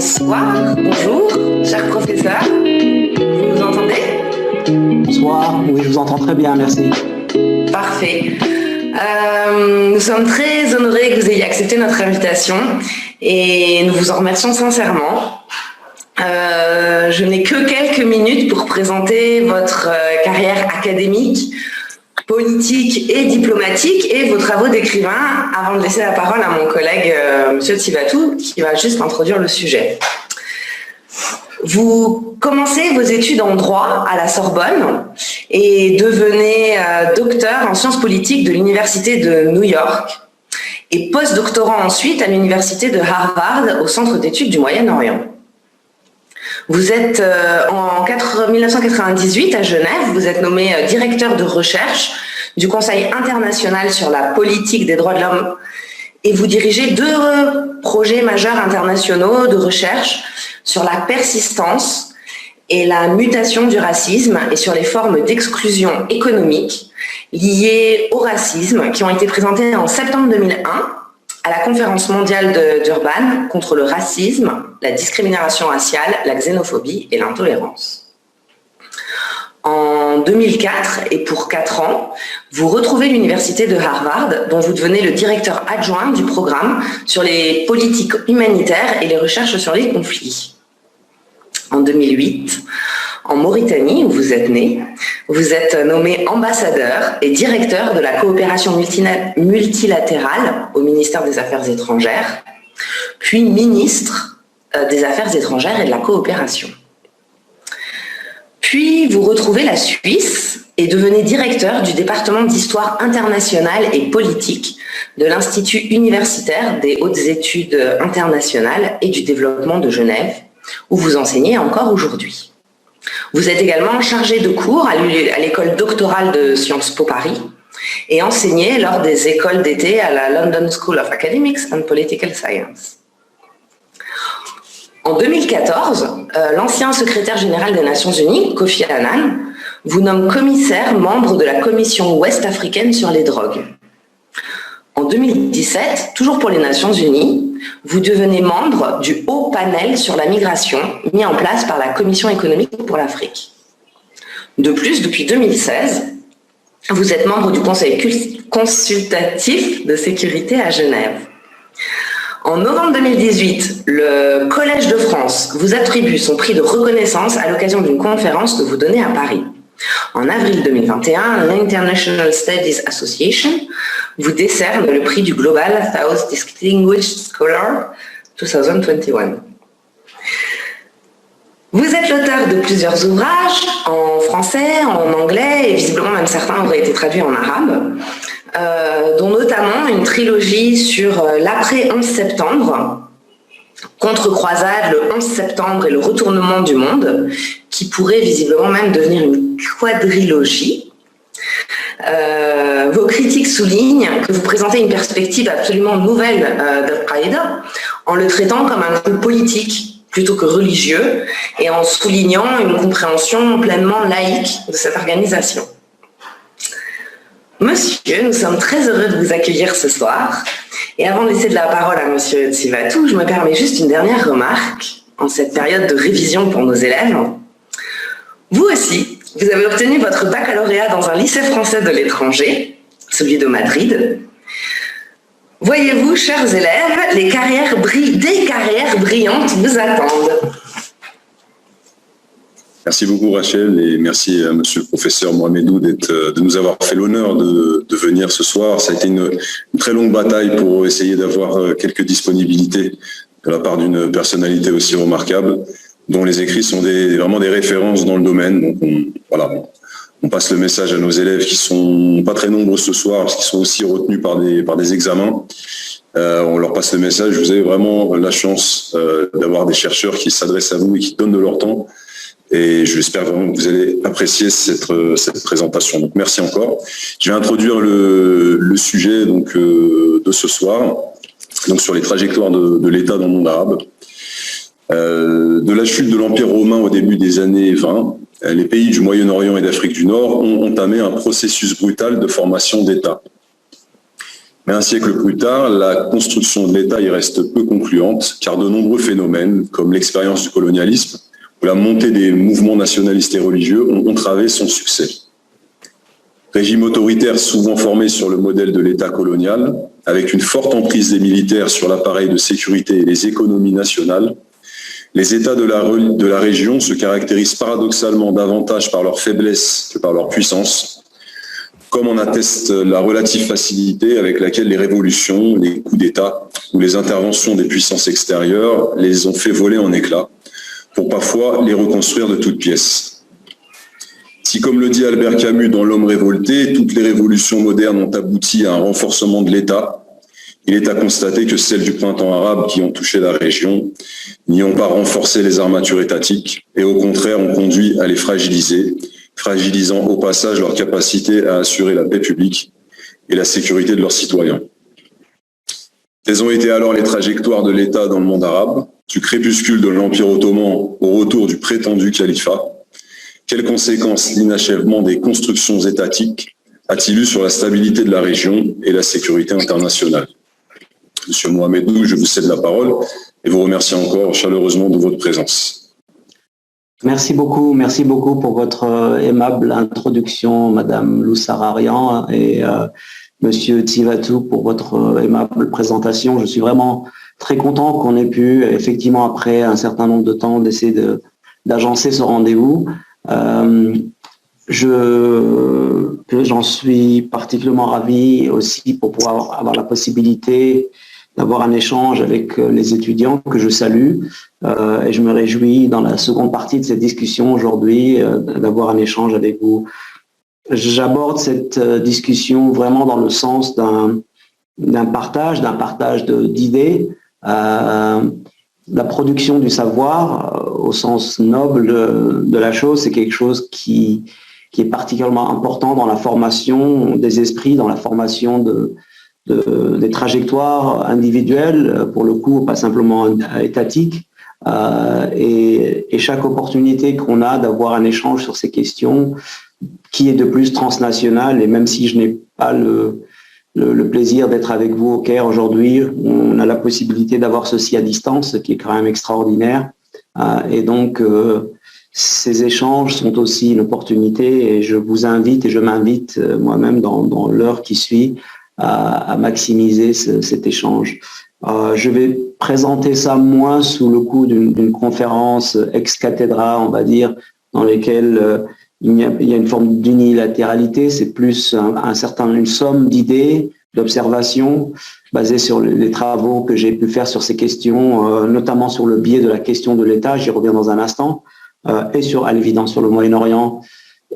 Bonsoir, bonjour, cher professeur. Vous nous entendez? Bonsoir, oui, je vous entends très bien, merci. Parfait. Nous sommes très honorés que vous ayez accepté notre invitation et nous vous en remercions sincèrement. Je n'ai que quelques minutes pour présenter votre carrière académique, politique et diplomatique et vos travaux d'écrivain avant de laisser la parole à mon collègue M. Tsivatou qui va juste introduire le sujet. Vous commencez vos études en droit à la Sorbonne et devenez docteur en sciences politiques de l'Université de New York et post-doctorant ensuite à l'Université de Harvard au Centre d'études du Moyen-Orient. Vous êtes en 1998 à Genève, vous êtes nommé directeur de recherche du Conseil international sur la politique des droits de l'homme et vous dirigez deux projets majeurs internationaux de recherche sur la persistance et la mutation du racisme et sur les formes d'exclusion économique liées au racisme qui ont été présentées en septembre 2001 à la conférence mondiale d'Urban contre le racisme, la discrimination raciale, la xénophobie et l'intolérance. En 2004, et pour 4 ans, vous retrouvez l'université de Harvard, dont vous devenez le directeur adjoint du programme sur les politiques humanitaires et les recherches sur les conflits. En 2008, en Mauritanie, où vous êtes né, vous êtes nommé ambassadeur et directeur de la coopération multilatérale au ministère des Affaires étrangères, puis ministre des Affaires étrangères et de la coopération. Puis vous retrouvez la Suisse et devenez directeur du département d'histoire internationale et politique de l'Institut universitaire des hautes études internationales et du développement de Genève, où vous enseignez encore aujourd'hui. Vous êtes également chargé de cours à l'école doctorale de Sciences Po Paris et enseignez lors des écoles d'été à la London School of Academics and Political Science. En 2014, l'ancien secrétaire général des Nations Unies, Kofi Annan, vous nomme commissaire membre de la Commission ouest-africaine sur les drogues. En 2017, toujours pour les Nations Unies, vous devenez membre du Haut Panel sur la migration mis en place par la Commission économique pour l'Afrique. De plus, depuis 2016, vous êtes membre du Conseil consultatif de sécurité à Genève. En novembre 2018, le Collège de France vous attribue son prix de reconnaissance à l'occasion d'une conférence que vous donnez à Paris. En avril 2021, l'International Studies Association vous décerne le prix du Global South Distinguished Scholar 2021. Vous êtes l'auteur de plusieurs ouvrages en français, en anglais et visiblement même certains auraient été traduits en arabe, dont notamment une trilogie sur l'après 11 septembre, Contre-croisade, le 11 septembre et le retournement du monde, qui pourrait visiblement même devenir une quadrilogie. Vos critiques soulignent que vous présentez une perspective absolument nouvelle d'Al-Qaïda en le traitant comme un groupe politique plutôt que religieux et en soulignant une compréhension pleinement laïque de cette organisation. Monsieur, nous sommes très heureux de vous accueillir ce soir. Et avant de laisser de la parole à Monsieur Tsivatou, je me permets juste une dernière remarque en cette période de révision pour nos élèves. Vous aussi, vous avez obtenu votre baccalauréat dans un lycée français de l'étranger, celui de Madrid. Voyez-vous, chers élèves, des carrières brillantes vous attendent. Merci beaucoup Rachel et merci à monsieur le professeur Mohamedou de nous avoir fait l'honneur de venir ce soir. Ça a été une très longue bataille pour essayer d'avoir quelques disponibilités de la part d'une personnalité aussi remarquable, dont les écrits sont vraiment des références dans le domaine. Donc on passe le message à nos élèves qui sont pas très nombreux ce soir, parce qu'ils sont aussi retenus par des examens. On leur passe le message, vous avez vraiment la chance d'avoir des chercheurs qui s'adressent à vous et qui donnent de leur temps. Et j'espère vraiment que vous allez apprécier cette présentation. Donc merci encore. Je vais introduire le sujet de ce soir, donc sur les trajectoires de l'État dans le monde arabe. De la chute de l'Empire romain au début des années 20, les pays du Moyen-Orient et d'Afrique du Nord ont entamé un processus brutal de formation d'État. Mais un siècle plus tard, la construction de l'État y reste peu concluante, car de nombreux phénomènes, comme l'expérience du colonialisme ou la montée des mouvements nationalistes et religieux, ont entravé son succès. Régime autoritaire souvent formé sur le modèle de l'État colonial, avec une forte emprise des militaires sur l'appareil de sécurité et les économies nationales, les États de la région se caractérisent paradoxalement davantage par leur faiblesse que par leur puissance, comme en atteste la relative facilité avec laquelle les révolutions, les coups d'État ou les interventions des puissances extérieures les ont fait voler en éclats, pour parfois les reconstruire de toutes pièces. Si, comme le dit Albert Camus dans L'Homme révolté, toutes les révolutions modernes ont abouti à un renforcement de l'État, il est à constater que celles du printemps arabe qui ont touché la région n'y ont pas renforcé les armatures étatiques et au contraire ont conduit à les fragiliser, fragilisant au passage leur capacité à assurer la paix publique et la sécurité de leurs citoyens. Quelles ont été alors les trajectoires de l'État dans le monde arabe, du crépuscule de l'Empire ottoman au retour du prétendu califat? Quelles conséquences l'inachèvement des constructions étatiques a-t-il eu sur la stabilité de la région et la sécurité internationale? Monsieur Mohamedou, je vous cède la parole et vous remercie encore chaleureusement de votre présence. Merci beaucoup pour votre aimable introduction, Madame Loussararian, et Monsieur Tsivatou pour votre aimable présentation. Je suis vraiment très content qu'on ait pu, effectivement, après un certain nombre de temps, d'essayer d'agencer ce rendez-vous. J'en suis particulièrement ravi aussi pour pouvoir avoir la possibilité d'avoir un échange avec les étudiants que je salue et je me réjouis dans la seconde partie de cette discussion aujourd'hui d'avoir un échange avec vous. J'aborde cette discussion vraiment dans le sens d'un partage d'idées. La production du savoir, au sens noble de la chose, c'est quelque chose qui est particulièrement important dans la formation des esprits, dans la formation des trajectoires individuelles, pour le coup, pas simplement étatiques. Et chaque opportunité qu'on a d'avoir un échange sur ces questions, qui est de plus transnational, et même si je n'ai pas le plaisir d'être avec vous au Caire aujourd'hui, on a la possibilité d'avoir ceci à distance, ce qui est quand même extraordinaire. Et donc, ces échanges sont aussi une opportunité et je vous invite et je m'invite moi-même dans l'heure qui suit à maximiser cet échange. Je vais présenter ça moins sous le coup d'une conférence ex cathedra, on va dire, dans laquelle il y a une forme d'unilatéralité, c'est plus une somme d'idées, d'observations basées sur les travaux que j'ai pu faire sur ces questions, notamment sur le biais de la question de l'État, j'y reviens dans un instant, et à l'évidence sur le Moyen-Orient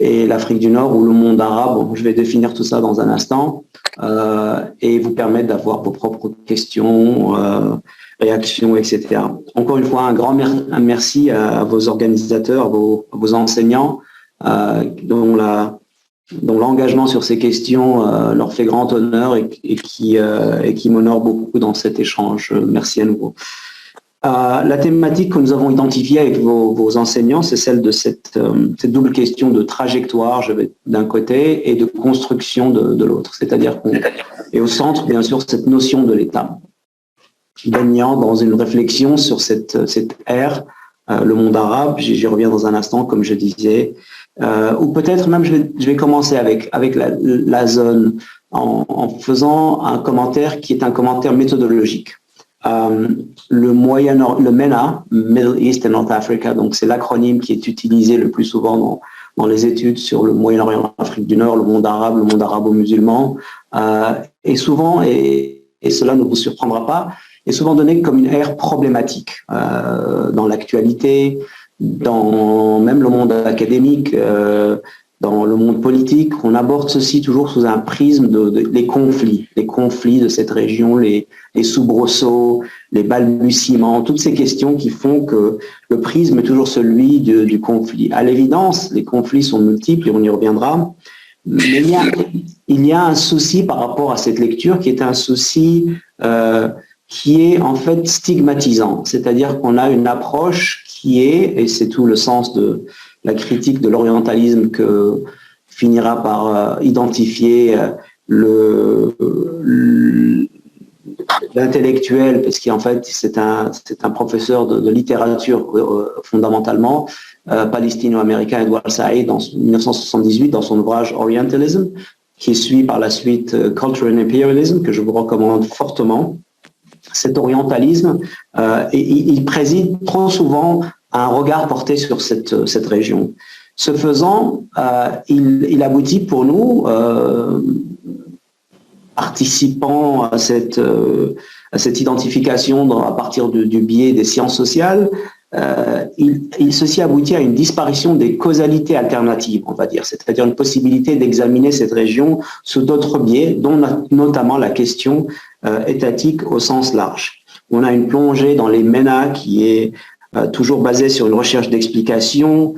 et l'Afrique du Nord ou le monde arabe. Bon, je vais définir tout ça dans un instant et vous permettre d'avoir vos propres questions, réactions, etc. Encore une fois, un grand merci à vos organisateurs, à vos enseignants, dont l'engagement sur ces questions leur fait grand honneur et qui m'honore beaucoup dans cet échange. Merci à nouveau. La thématique que nous avons identifiée avec vos enseignants, c'est celle de cette double question de trajectoire d'un côté et de construction de l'autre. C'est-à-dire qu'on est au centre, bien sûr, cette notion de l'État, baignant dans une réflexion sur cette ère, le monde arabe, j'y reviens dans un instant, comme je disais, ou peut-être même je vais commencer avec la zone en faisant un commentaire qui est un commentaire méthodologique. Le MENA, Middle East and North Africa, donc c'est l'acronyme qui est utilisé le plus souvent dans les études sur le Moyen-Orient, l'Afrique du Nord, le monde arabo-musulman, est souvent, et cela ne vous surprendra pas, est souvent donné comme une ère problématique dans l'actualité, dans même le monde académique, dans le monde politique. On aborde ceci toujours sous un prisme les conflits de cette région, les soubresauts, les balbutiements, toutes ces questions qui font que le prisme est toujours celui du conflit. À l'évidence, les conflits sont multiples et on y reviendra, mais il y a un souci par rapport à cette lecture qui est un souci qui est en fait stigmatisant, c'est-à-dire qu'on a une approche qui est, et c'est tout le sens de la critique de l'orientalisme que finira par identifier l'intellectuel, parce qu'en fait c'est un professeur de littérature fondamentalement, palestino-américain Edward Said en 1978 dans son ouvrage Orientalism, qui suit par la suite Culture and Imperialism, que je vous recommande fortement. Cet orientalisme, il préside trop souvent un regard porté sur cette région. Ce faisant, il aboutit pour nous, participant à cette identification à partir du biais des sciences sociales, ceci aboutit à une disparition des causalités alternatives, on va dire, c'est-à-dire une possibilité d'examiner cette région sous d'autres biais, dont notamment la question étatique au sens large. On a une plongée dans les MENA qui est toujours basée sur une recherche d'explication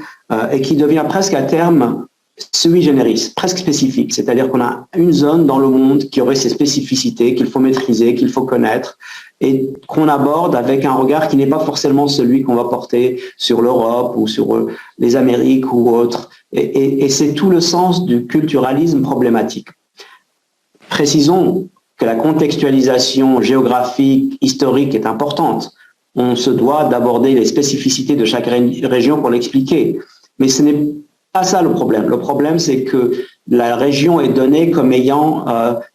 et qui devient presque à terme sui generis, presque spécifique, c'est-à-dire qu'on a une zone dans le monde qui aurait ses spécificités qu'il faut maîtriser, qu'il faut connaître et qu'on aborde avec un regard qui n'est pas forcément celui qu'on va porter sur l'Europe ou sur les Amériques ou autres. Et c'est tout le sens du culturalisme problématique. Précisons que la contextualisation géographique, historique est importante. On se doit d'aborder les spécificités de chaque région pour l'expliquer. Mais ce n'est pas ça le problème. Le problème, c'est que la région est donnée comme ayant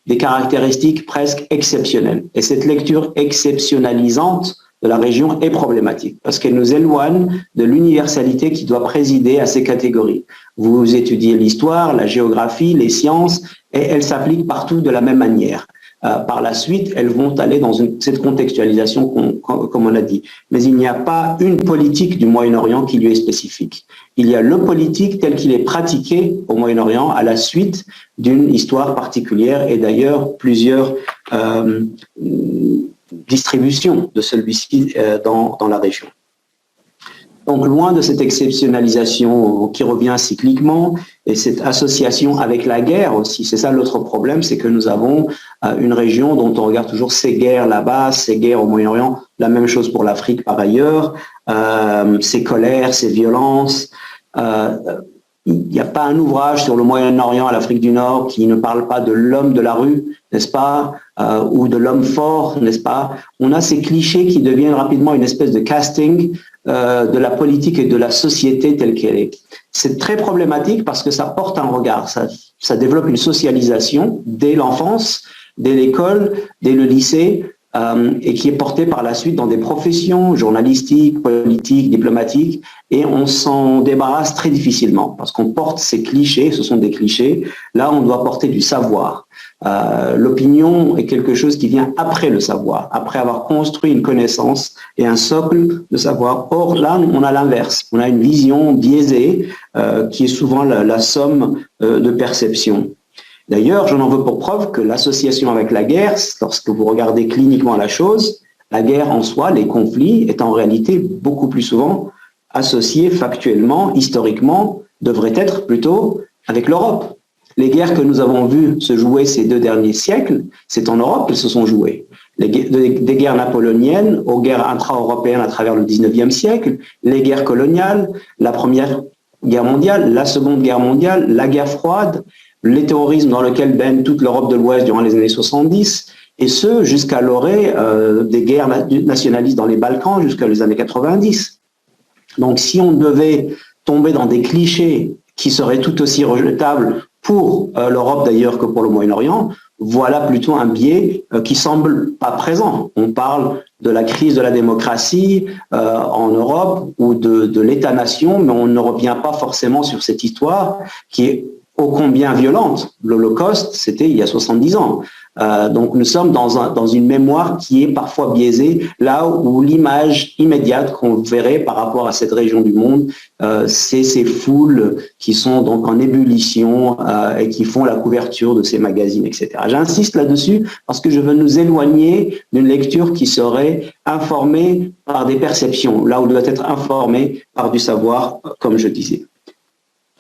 des caractéristiques presque exceptionnelles. Et cette lecture exceptionnalisante de la région est problématique parce qu'elle nous éloigne de l'universalité qui doit présider à ces catégories. Vous étudiez l'histoire, la géographie, les sciences, et elles s'appliquent partout de la même manière. Par la suite, elles vont aller dans cette contextualisation, comme on a dit. Mais il n'y a pas une politique du Moyen-Orient qui lui est spécifique. Il y a le politique tel qu'il est pratiqué au Moyen-Orient à la suite d'une histoire particulière et d'ailleurs plusieurs distributions de celui-ci dans la région. Donc, loin de cette exceptionnalisation qui revient cycliquement et cette association avec la guerre aussi, c'est ça l'autre problème, c'est que nous avons une région dont on regarde toujours ces guerres là-bas, ces guerres au Moyen-Orient, la même chose pour l'Afrique par ailleurs, ces colères, ces violences. Il n'y a pas un ouvrage sur le Moyen-Orient à l'Afrique du Nord qui ne parle pas de l'homme de la rue, n'est-ce pas, ou de l'homme fort, n'est-ce pas. On a ces clichés qui deviennent rapidement une espèce de casting de la politique et de la société telle qu'elle est. C'est très problématique parce que ça porte un regard, ça développe une socialisation dès l'enfance, dès l'école, dès le lycée, et qui est portée par la suite dans des professions journalistiques, politiques, diplomatiques, et on s'en débarrasse très difficilement parce qu'on porte ces clichés, ce sont des clichés, là on doit porter du savoir. L'opinion est quelque chose qui vient après le savoir, après avoir construit une connaissance et un socle de savoir. Or là, on a l'inverse, on a une vision biaisée qui est souvent la somme de perceptions. D'ailleurs, j'en veux pour preuve que l'association avec la guerre, lorsque vous regardez cliniquement la chose, la guerre en soi, les conflits, est en réalité beaucoup plus souvent associés factuellement, historiquement, devraient être plutôt avec l'Europe. Les guerres que nous avons vues se jouer ces 2 derniers siècles, c'est en Europe qu'elles se sont jouées. Des guerres napoléoniennes aux guerres intra-européennes à travers le 19e siècle, les guerres coloniales, la Première Guerre mondiale, la Seconde Guerre mondiale, la guerre froide, les terrorismes dans lesquels baigne toute l'Europe de l'Ouest durant les années 70, et ce, jusqu'à l'orée des guerres nationalistes dans les Balkans jusqu'à les années 90. Donc si on devait tomber dans des clichés qui seraient tout aussi rejetables pour l'Europe d'ailleurs que pour le Moyen-Orient, voilà plutôt un biais qui semble pas présent. On parle de la crise de la démocratie en Europe ou de l'État-nation, mais on ne revient pas forcément sur cette histoire qui est ô combien violente. L'Holocauste, c'était il y a 70 ans. Donc nous sommes dans une mémoire qui est parfois biaisée, là où l'image immédiate qu'on verrait par rapport à cette région du monde, c'est ces foules qui sont donc en ébullition et qui font la couverture de ces magazines, etc. J'insiste là-dessus parce que je veux nous éloigner d'une lecture qui serait informée par des perceptions, là où doit être informée par du savoir, comme je disais.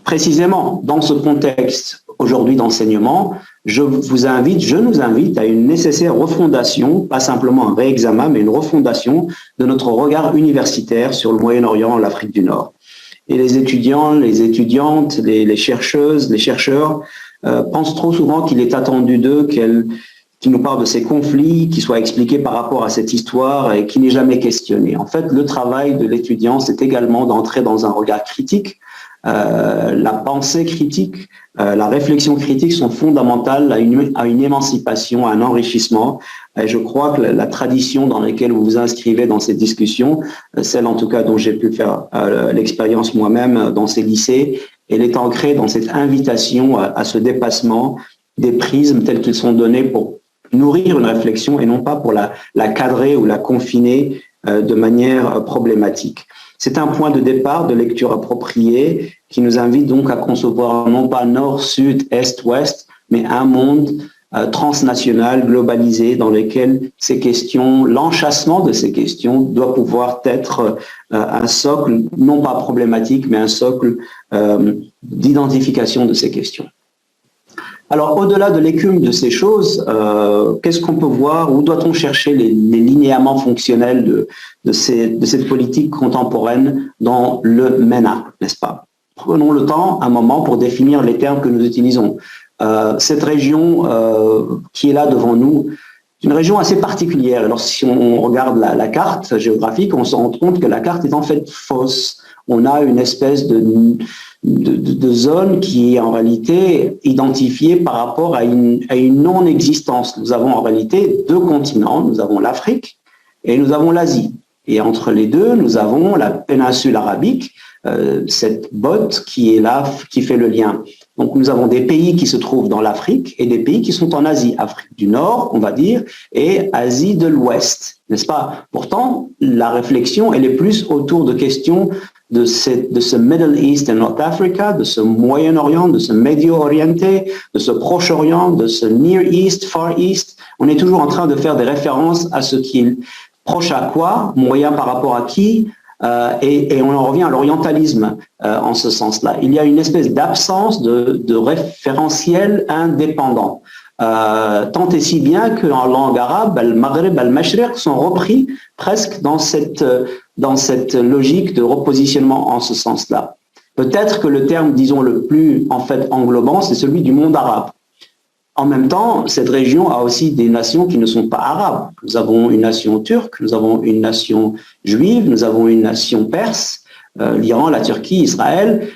Précisément, dans ce contexte aujourd'hui d'enseignement, je nous invite à une nécessaire refondation, pas simplement un réexamen, mais une refondation de notre regard universitaire sur le Moyen-Orient, l'Afrique du Nord. Et les étudiants, les étudiantes, les chercheuses, les chercheurs pensent trop souvent qu'il est attendu d'eux qu'ils nous parlent de ces conflits, qui soient expliqués par rapport à cette histoire et qui n'est jamais questionné. En fait, le travail de l'étudiant, c'est également d'entrer dans un regard critique. La pensée critique, la réflexion critique sont fondamentales à une émancipation, à un enrichissement. Et je crois que la tradition dans laquelle vous vous inscrivez dans ces discussions, celle en tout cas dont j'ai pu faire l'expérience moi-même dans ces lycées, elle est ancrée dans cette invitation à ce dépassement des prismes tels qu'ils sont donnés pour nourrir une réflexion et non pas pour la cadrer ou la confiner de manière problématique. C'est un point de départ de lecture approprié qui nous invite donc à concevoir non pas nord, sud, est, ouest, mais un monde transnational, globalisé, dans lequel ces questions, l'enchâssement de ces questions doit pouvoir être un socle, non pas problématique, mais un socle d'identification de ces questions. Alors, au-delà de l'écume de ces choses, qu'est-ce qu'on peut voir? Où doit-on chercher les linéaments fonctionnels de cette politique contemporaine dans le MENA, n'est-ce pas? Prenons le temps, un moment, pour définir les termes que nous utilisons. Cette région qui est là devant nous, c'est une région assez particulière. Alors, si on regarde la carte géographique, on se rend compte que la carte est en fait fausse. On a une espèce de zone qui est en réalité identifiée par rapport à une non-existence. Nous avons en réalité deux continents, nous avons l'Afrique et nous avons l'Asie. Et entre les deux, nous avons la péninsule arabique, cette botte qui est là, qui fait le lien. Donc nous avons des pays qui se trouvent dans l'Afrique et des pays qui sont en Asie, Afrique du Nord, on va dire, et Asie de l'Ouest, n'est-ce pas? Pourtant, la réflexion, elle est plus autour de questions de ce Middle East and North Africa, de ce Moyen-Orient, de ce Médio-Orienté, de ce Proche-Orient, de ce Near East, Far East. On est toujours en train de faire des références à ce qui est proche à quoi, moyen par rapport à qui, et on en revient à l'orientalisme en ce sens-là. Il y a une espèce d'absence de référentiel indépendant. Tant et si bien qu'en langue arabe, al-Maghrib, al-Mashriq sont repris presque dans cette logique de repositionnement en ce sens-là. Peut-être que le terme, disons, le plus en fait englobant, c'est celui du monde arabe. En même temps, cette région a aussi des nations qui ne sont pas arabes. Nous avons une nation turque, nous avons une nation juive, nous avons une nation perse, l'Iran, la Turquie, Israël,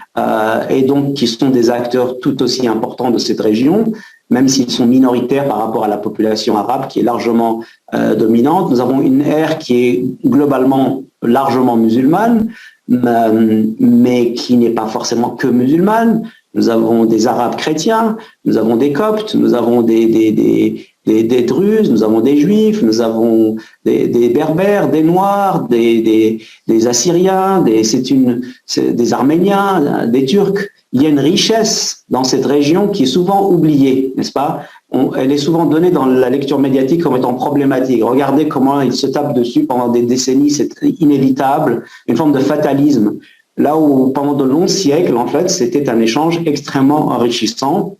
et donc qui sont des acteurs tout aussi importants de cette région, même s'ils sont minoritaires par rapport à la population arabe qui est largement dominante. Nous avons une ère qui est globalement largement musulmane, mais qui n'est pas forcément que musulmane. Nous avons des Arabes chrétiens, nous avons des Coptes, nous avons des Druzes, nous avons des Juifs, nous avons des Berbères, des Noirs, des Assyriens, des Arméniens, des Turcs. Il y a une richesse dans cette région qui est souvent oubliée, n'est-ce pas? Elle est souvent donnée dans la lecture médiatique comme étant problématique. Regardez comment ils se tapent dessus pendant des décennies, c'est inévitable, une forme de fatalisme. Là où pendant de longs siècles, en fait, c'était un échange extrêmement enrichissant.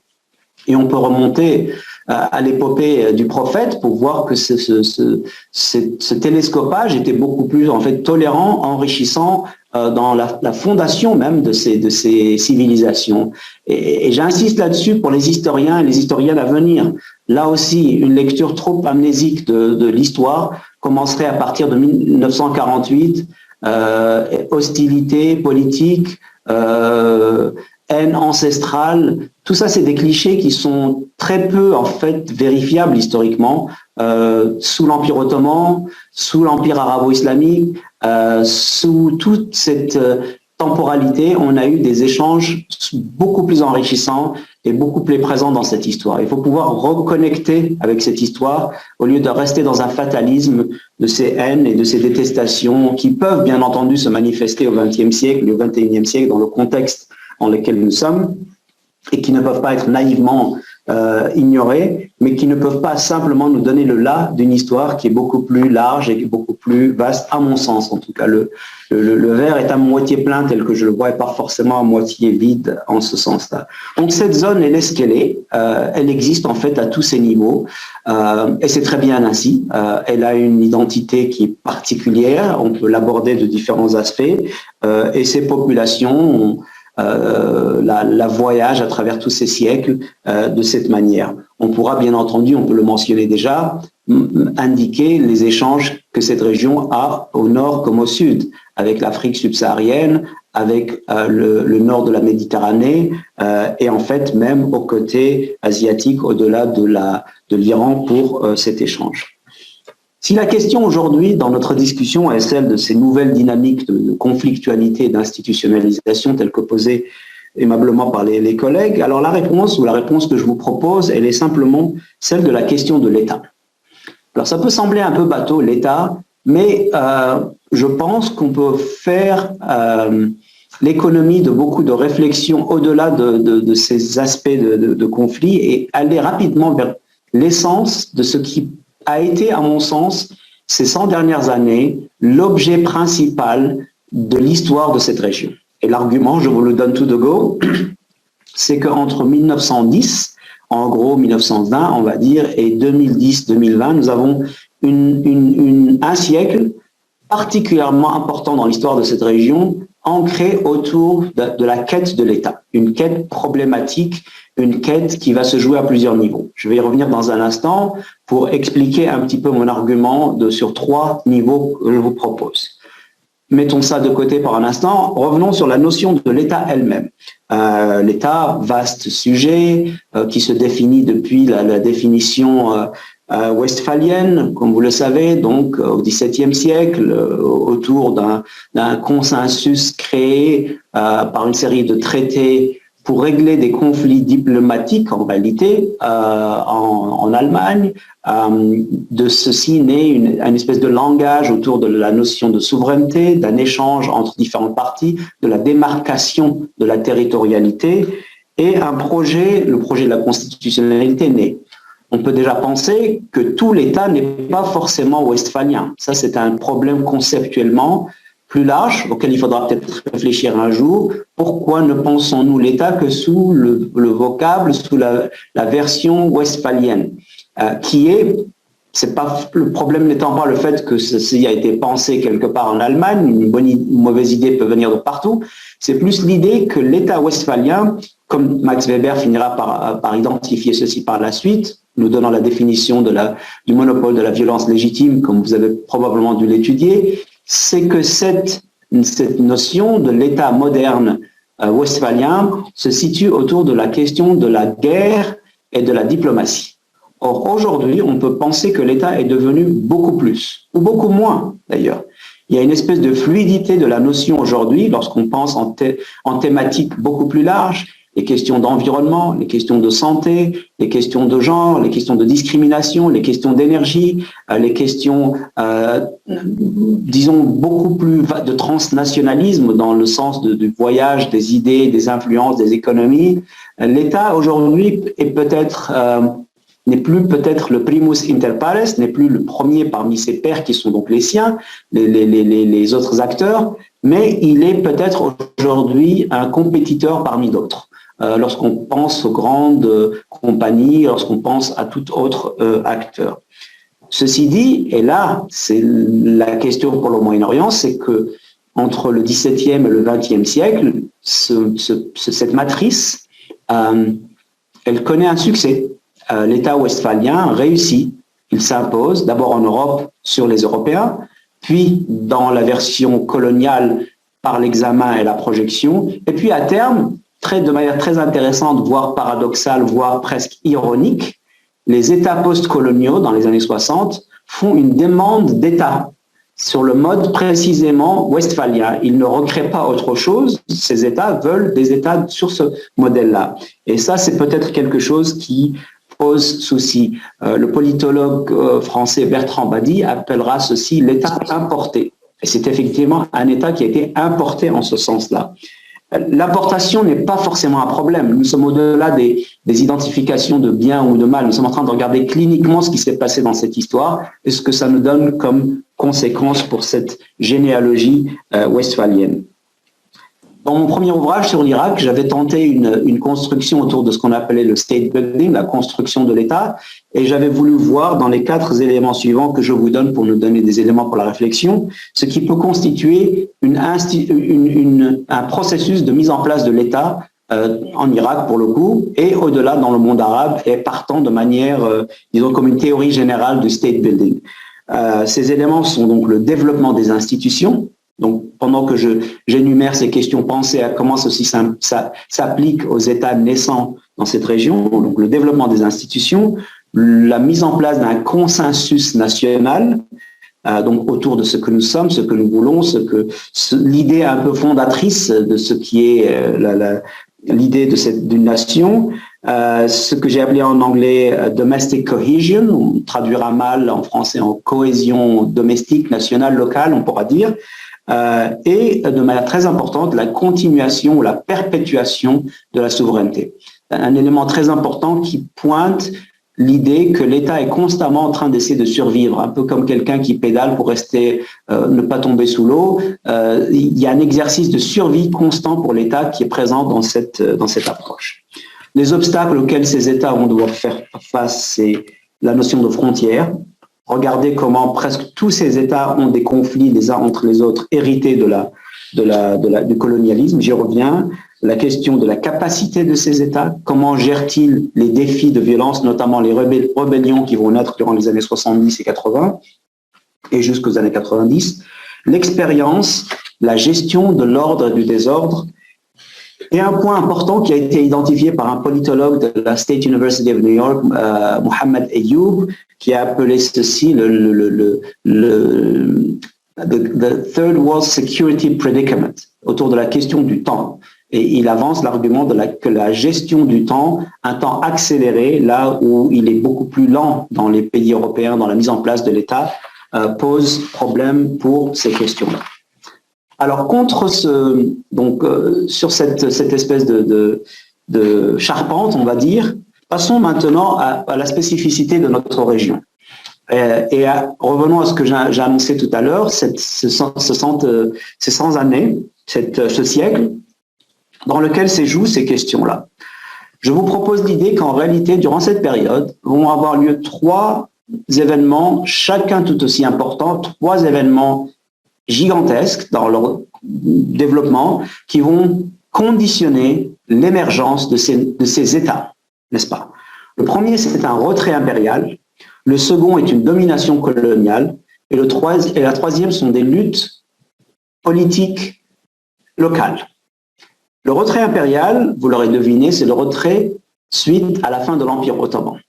Et on peut remonter à l'épopée du prophète pour voir que ce télescopage était beaucoup plus en fait tolérant, enrichissant dans la fondation même de ces civilisations. Et j'insiste là-dessus pour les historiens et les historiennes à venir. Là aussi, une lecture trop amnésique de l'histoire commencerait à partir de 1948. Hostilité politique, haine ancestrale, tout ça c'est des clichés qui sont très peu en fait vérifiables historiquement. Sous l'Empire ottoman, sous l'Empire arabo-islamique, sous toute cette temporalité, on a eu des échanges beaucoup plus enrichissants et beaucoup plus présents dans cette histoire. Il faut pouvoir reconnecter avec cette histoire au lieu de rester dans un fatalisme de ces haines et de ces détestations qui peuvent bien entendu se manifester au XXe siècle, au XXIe siècle dans le contexte dans lequel nous sommes et qui ne peuvent pas être naïvement ignorés, mais qui ne peuvent pas simplement nous donner le là d'une histoire qui est beaucoup plus large et beaucoup plus vaste, à mon sens en tout cas. Le verre est à moitié plein tel que je le vois et pas forcément à moitié vide en ce sens-là. Donc cette zone, elle est ce qu'elle est. Elle existe en fait à tous ces niveaux et c'est très bien ainsi. Elle a une identité qui est particulière, on peut l'aborder de différents aspects et ces populations la voyage à travers tous ces siècles de cette manière. On pourra bien entendu, on peut le mentionner déjà, indiquer les échanges que cette région a au nord comme au sud, avec l'Afrique subsaharienne, avec le nord de la Méditerranée et en fait même au côté asiatique au-delà de l'Iran pour cet échange. Si la question aujourd'hui dans notre discussion est celle de ces nouvelles dynamiques de conflictualité et d'institutionnalisation telles que posées aimablement par les collègues, alors la réponse que je vous propose, elle est simplement celle de la question de l'État. Alors ça peut sembler un peu bateau, l'État, mais je pense qu'on peut faire l'économie de beaucoup de réflexions au-delà de ces aspects de conflit et aller rapidement vers l'essence de ce qui a été, à mon sens, ces 100 dernières années, l'objet principal de l'histoire de cette région. Et l'argument, je vous le donne tout de go, c'est qu'entre 1910, en gros 1920, on va dire, et 2010-2020, nous avons un siècle particulièrement important dans l'histoire de cette région, ancré autour de la quête de l'État, une quête problématique, une quête qui va se jouer à plusieurs niveaux. Je vais y revenir dans un instant pour expliquer un petit peu mon argument sur 3 niveaux que je vous propose. Mettons ça de côté pour un instant, revenons sur la notion de l'État elle-même. L'État, vaste sujet qui se définit depuis la définition westphalienne, comme vous le savez, donc au XVIIe siècle, autour d'un consensus créé par une série de traités pour régler des conflits diplomatiques en réalité en Allemagne. De ceci naît une espèce de langage autour de la notion de souveraineté, d'un échange entre différentes parties, de la démarcation de la territorialité et le projet de la constitutionnalité naît. On peut déjà penser que tout l'État n'est pas forcément westphalien. Ça, c'est un problème conceptuellement plus large, auquel il faudra peut-être réfléchir un jour. Pourquoi ne pensons-nous l'État que sous le vocable, sous la version westphalienne, le problème n'étant pas le fait que ceci a été pensé quelque part en Allemagne, une bonne ou une mauvaise idée peut venir de partout, c'est plus l'idée que l'État westphalien, comme Max Weber finira par identifier ceci par la suite, nous donnant la définition du monopole de la violence légitime, comme vous avez probablement dû l'étudier, c'est que cette notion de l'État moderne westphalien se situe autour de la question de la guerre et de la diplomatie. Or, aujourd'hui, on peut penser que l'État est devenu beaucoup plus, ou beaucoup moins d'ailleurs. Il y a une espèce de fluidité de la notion aujourd'hui lorsqu'on pense en thématiques beaucoup plus larges, les questions d'environnement, les questions de santé, les questions de genre, les questions de discrimination, les questions d'énergie, les questions, disons, beaucoup plus de transnationalisme dans le sens du voyage, des idées, des influences, des économies. L'État aujourd'hui n'est plus peut-être le primus inter pares, n'est plus le premier parmi ses pairs qui sont donc les siens, les autres acteurs, mais il est peut-être aujourd'hui un compétiteur parmi d'autres. Lorsqu'on pense aux grandes compagnies, lorsqu'on pense à tout autre acteur. Ceci dit, et là, c'est la question pour le Moyen-Orient, c'est que entre le XVIIe et le XXe siècle, cette matrice, elle connaît un succès. L'État westphalien réussit, il s'impose d'abord en Europe sur les Européens, puis dans la version coloniale par l'examen et la projection, et puis à terme, de manière très intéressante, voire paradoxale, voire presque ironique, les États post-coloniaux dans les années 60 font une demande d'État sur le mode précisément westphalien. Ils ne recréent pas autre chose, ces États veulent des États sur ce modèle-là. Et ça, c'est peut-être quelque chose qui pose souci. Le politologue français Bertrand Badi appellera ceci l'État importé. Et c'est effectivement un État qui a été importé en ce sens-là. L'importation n'est pas forcément un problème. Nous sommes au-delà des identifications de bien ou de mal. Nous sommes en train de regarder cliniquement ce qui s'est passé dans cette histoire et ce que ça nous donne comme conséquence pour cette généalogie westphalienne. Dans mon premier ouvrage sur l'Irak, j'avais tenté une construction autour de ce qu'on appelait le state building, la construction de l'État, et j'avais voulu voir dans les 4 éléments suivants que je vous donne pour nous donner des éléments pour la réflexion, ce qui peut constituer un processus de mise en place de l'État en Irak pour le coup, et au-delà dans le monde arabe, et partant de manière, disons, comme une théorie générale du state building. Ces éléments sont donc le développement des institutions. Donc, pendant que j'énumère ces questions, pensez à comment ceci s'applique aux États naissants dans cette région. Donc, le développement des institutions, la mise en place d'un consensus national, donc autour de ce que nous sommes, ce que nous voulons, l'idée un peu fondatrice de ce qui est l'idée d'une nation, ce que j'ai appelé en anglais domestic cohesion, on traduira mal en français en cohésion domestique, nationale, locale, on pourra dire. Et de manière très importante, la continuation ou la perpétuation de la souveraineté. Un élément très important qui pointe l'idée que l'État est constamment en train d'essayer de survivre, un peu comme quelqu'un qui pédale pour rester, ne pas tomber sous l'eau. Il y a un exercice de survie constant pour l'État qui est présent dans cette approche. Les obstacles auxquels ces États vont devoir faire face, c'est la notion de frontières. Regardez comment presque tous ces États ont des conflits les uns entre les autres, hérités du colonialisme. J'y reviens. La question de la capacité de ces États. Comment gèrent-ils les défis de violence, notamment les rébellions qui vont naître durant les années 70 et 80 et jusqu'aux années 90. L'expérience, la gestion de l'ordre et du désordre. Et un point important qui a été identifié par un politologue de la State University of New York, Mohamed Ayoub, qui a appelé ceci the Third World Security Predicament, autour de la question du temps. Et il avance l'argument que la gestion du temps, un temps accéléré, là où il est beaucoup plus lent dans les pays européens, dans la mise en place de l'État, pose problème pour ces questions-là. Alors, sur cette espèce de charpente, on va dire, passons maintenant à la spécificité de notre région. Revenons à ce que j'ai annoncé tout à l'heure, ces 100 années, ce siècle, dans lequel se jouent ces questions-là. Je vous propose l'idée qu'en réalité, durant cette période, vont avoir lieu 3 événements, chacun tout aussi importants, 3 événements gigantesques dans leur développement qui vont conditionner l'émergence de ces États, n'est-ce pas? Le premier, c'est un retrait impérial. Le second est une domination coloniale. Et la troisième sont des luttes politiques locales. Le retrait impérial, vous l'aurez deviné, c'est le retrait suite à la fin de l'Empire ottoman.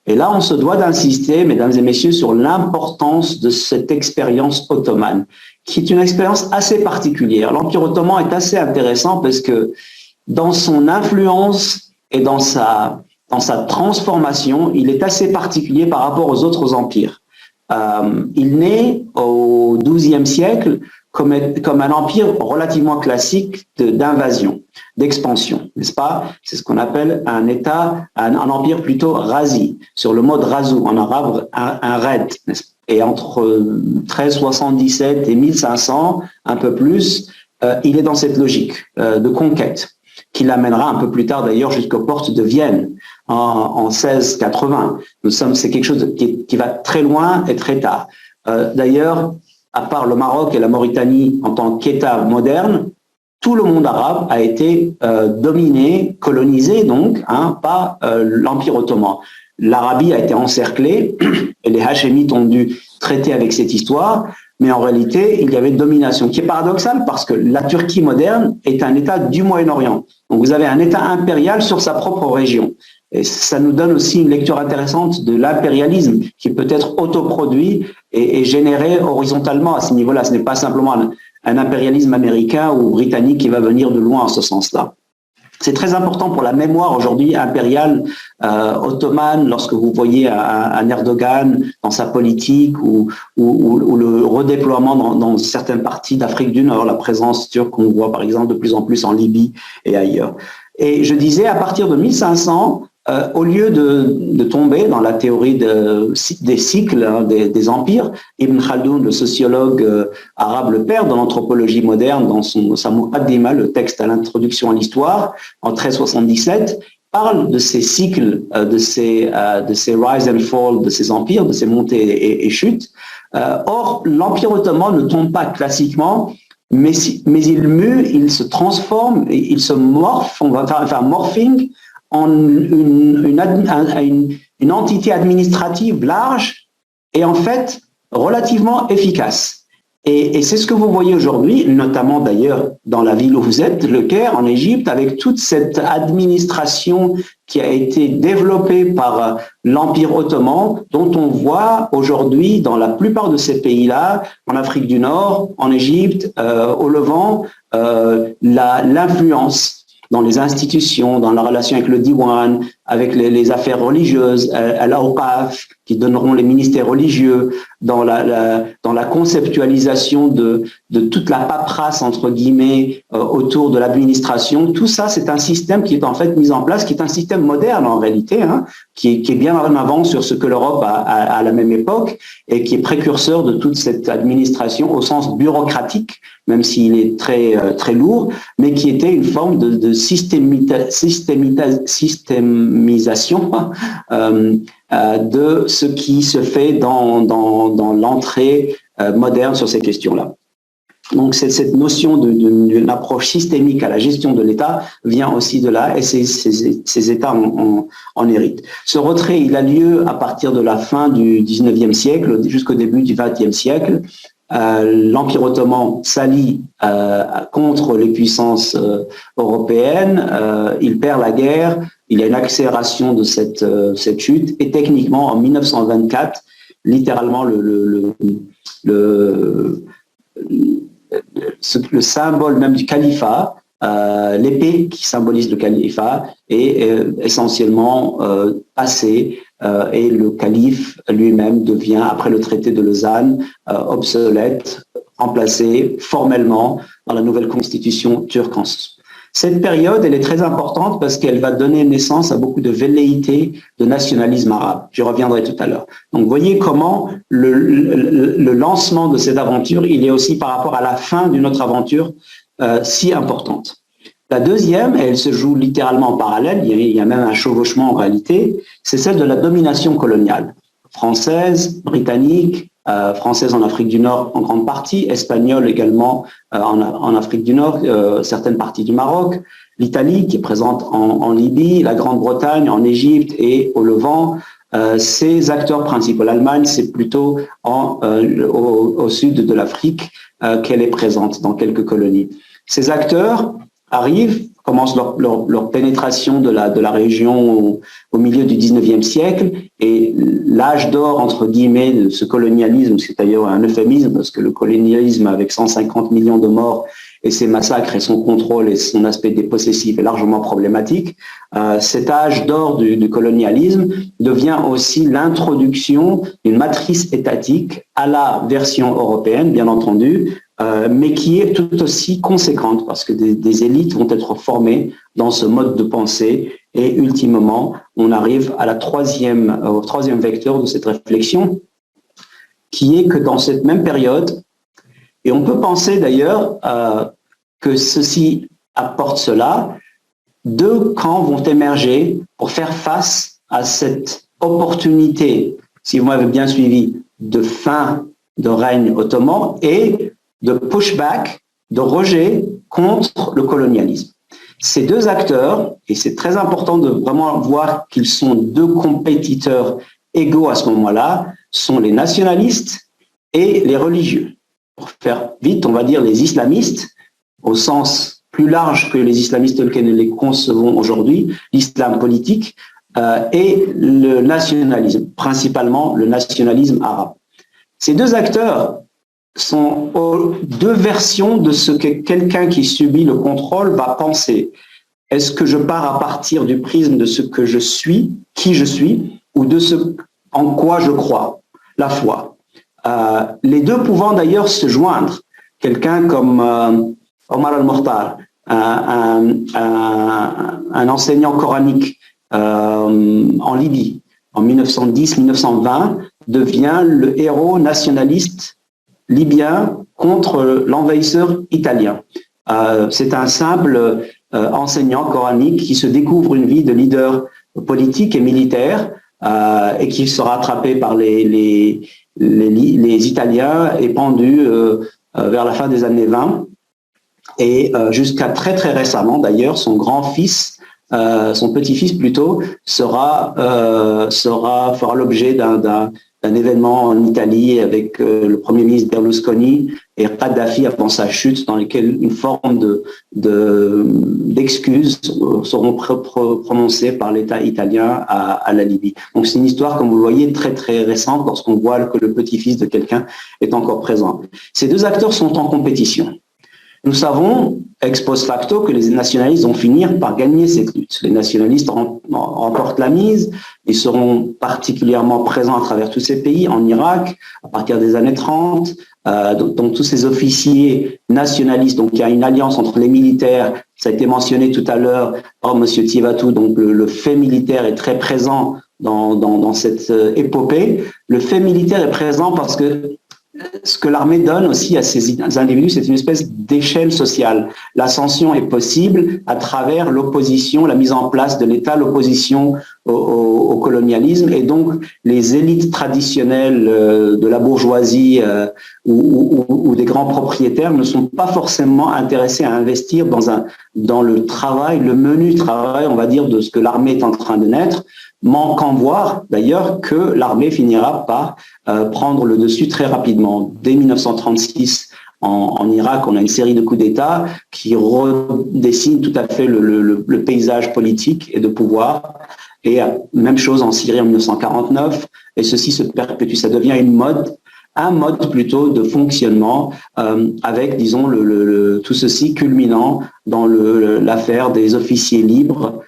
Et là, on se doit d'insister, mesdames et messieurs, sur l'importance de cette expérience ottomane, qui est une expérience assez particulière. L'Empire ottoman est assez intéressant parce que dans son influence et dans sa transformation, il est assez particulier par rapport aux autres empires. Il naît au XIIe siècle comme un empire relativement classique d'invasion, d'expansion, n'est-ce pas? C'est ce qu'on appelle un empire plutôt razi, sur le mode razou, en arabe un raid. Et entre 1377 et 1500, un peu plus, il est dans cette logique de conquête, qui l'amènera un peu plus tard d'ailleurs jusqu'aux portes de Vienne en 1680. C'est quelque chose qui va très loin et très tard. D'ailleurs, à part le Maroc et la Mauritanie en tant qu'État moderne, tout le monde arabe a été dominé, colonisé donc par l'Empire ottoman. L'Arabie a été encerclée et les Hachémites ont dû traiter avec cette histoire, mais en réalité, il y avait une domination qui est paradoxale parce que la Turquie moderne est un État du Moyen-Orient. Donc vous avez un État impérial sur sa propre région. Et ça nous donne aussi une lecture intéressante de l'impérialisme qui peut être autoproduit et généré horizontalement à ce niveau-là. Ce n'est pas simplement un impérialisme américain ou britannique qui va venir de loin en ce sens-là. C'est très important pour la mémoire aujourd'hui impériale ottomane, lorsque vous voyez un Erdogan dans sa politique ou le redéploiement dans certaines parties d'Afrique du Nord, la présence turque qu'on voit par exemple de plus en plus en Libye et ailleurs. Et je disais, à partir de 1500, au lieu de tomber dans la théorie des cycles, hein, des empires, Ibn Khaldoun, le sociologue arabe, le père de l'anthropologie moderne, dans sa Muqaddima, le texte à l'introduction à l'histoire, en 1377, parle de ces cycles, de ces rise and fall, de ces empires, de ces montées et chutes. Or, l'Empire ottoman ne tombe pas classiquement, mais il mue, il se transforme, il se morphe, on va faire un morphing en une entité administrative large et en fait relativement efficace. Et c'est ce que vous voyez aujourd'hui, notamment d'ailleurs dans la ville où vous êtes, le Caire, en Égypte, avec toute cette administration qui a été développée par l'Empire ottoman, dont on voit aujourd'hui dans la plupart de ces pays-là, en Afrique du Nord, en Égypte, au Levant, l'influence dans les institutions, dans la relation avec le Diwan, avec les affaires religieuses, à l'Awqaf, qui donneront les ministères religieux, dans la conceptualisation de toute la paperasse, entre guillemets, autour de l'administration. Tout ça, c'est un système qui est en fait mis en place, qui est un système moderne en réalité, hein, qui est bien en avance sur ce que l'Europe a à la même époque et qui est précurseur de toute cette administration au sens bureaucratique, même s'il est très, très lourd, mais qui était une forme de systémisation de ce qui se fait dans l'entrée moderne sur ces questions-là. Donc cette notion d'une approche systémique à la gestion de l'État vient aussi de là, et ces États en héritent. Ce retrait, il a lieu à partir de la fin du 19e siècle jusqu'au début du 20e siècle. L'Empire ottoman s'allie contre les puissances européennes, il perd la guerre, il y a une accélération de cette chute, et techniquement en 1924, littéralement le symbole même du califat, l'épée qui symbolise le califat, est essentiellement passée, et le calife lui-même devient, après le traité de Lausanne, obsolète, remplacé formellement dans la nouvelle constitution turque. Cette période, elle est très importante parce qu'elle va donner naissance à beaucoup de velléités de nationalisme arabe. J'y reviendrai tout à l'heure. Donc, vous voyez comment le lancement de cette aventure, il est aussi par rapport à la fin d'une autre aventure si importante. La deuxième, elle se joue littéralement en parallèle, il y a même un chevauchement en réalité, c'est celle de la domination coloniale, française, britannique, française en Afrique du Nord en grande partie, espagnole également en Afrique du Nord, certaines parties du Maroc, l'Italie qui est présente en Libye, la Grande-Bretagne en Égypte et au Levant. Ces acteurs principaux, l'Allemagne, c'est plutôt au sud de l'Afrique qu'elle est présente dans quelques colonies. Ces acteurs arrivent, commencent leur pénétration de la région au milieu du 19e siècle, et l'âge d'or, entre guillemets, de ce colonialisme, c'est d'ailleurs un euphémisme, parce que le colonialisme avec 150 millions de morts et ses massacres et son contrôle et son aspect dépossessif est largement problématique. Cet âge d'or du colonialisme devient aussi l'introduction d'une matrice étatique à la version européenne, bien entendu, mais qui est tout aussi conséquente parce que des élites vont être formées dans ce mode de pensée, et ultimement, on arrive à au troisième vecteur de cette réflexion, qui est que dans cette même période, et on peut penser d'ailleurs que ceci apporte cela, deux camps vont émerger pour faire face à cette opportunité, si vous m'avez bien suivi, de fin de règne ottoman et de pushback, de rejet contre le colonialisme. Ces deux acteurs, et c'est très important de vraiment voir qu'ils sont deux compétiteurs égaux à ce moment-là, sont les nationalistes et les religieux. Pour faire vite, on va dire les islamistes, au sens plus large que les islamistes tels que nous les concevons aujourd'hui, l'islam politique, et le nationalisme, principalement le nationalisme arabe. Ces deux acteurs sont deux versions de ce que quelqu'un qui subit le contrôle va penser. Est-ce que je pars à partir du prisme de ce que je suis, qui je suis, ou de ce en quoi je crois, la foi? Les deux pouvant d'ailleurs se joindre. Quelqu'un comme Omar al-Mukhtar, un enseignant coranique en Libye. En 1910-1920, devient le héros nationaliste libyen contre l'envahisseur italien. C'est un simple enseignant coranique qui se découvre une vie de leader politique et militaire et qui sera attrapé par les Italiens et pendu vers la fin des années 20. Et jusqu'à très très récemment, d'ailleurs, son grand-fils, son petit-fils plutôt, fera l'objet d'un événement en Italie avec le Premier ministre Berlusconi et Kadhafi avant sa chute, dans lequel une forme d'excuses seront prononcées par l'État italien à la Libye. Donc c'est une histoire, comme vous le voyez, très très récente lorsqu'on voit que le petit-fils de quelqu'un est encore présent. Ces deux acteurs sont en compétition. Nous savons, ex post facto, que les nationalistes vont finir par gagner cette lutte. Les nationalistes remportent la mise, ils seront particulièrement présents à travers tous ces pays, en Irak, à partir des années 30, donc tous ces officiers nationalistes, donc il y a une alliance entre les militaires, ça a été mentionné tout à l'heure par M. Tivatou, donc le fait militaire est très présent dans cette épopée. Le fait militaire est présent parce que ce que l'armée donne aussi à ces individus, c'est une espèce d'échelle sociale. L'ascension est possible à travers l'opposition, la mise en place de l'État, l'opposition au colonialisme, et donc les élites traditionnelles de la bourgeoisie ou des grands propriétaires ne sont pas forcément intéressés à investir dans le travail, le menu travail, on va dire, de ce que l'armée est en train de naître, manquant voir d'ailleurs que l'armée finira par prendre le dessus très rapidement. Dès 1936, en Irak, on a une série de coups d'État qui redessinent tout à fait le paysage politique et de pouvoir. Et même chose en Syrie en 1949, et ceci se perpétue. Ça devient un mode plutôt de fonctionnement avec, disons, tout ceci culminant dans l'affaire des officiers libres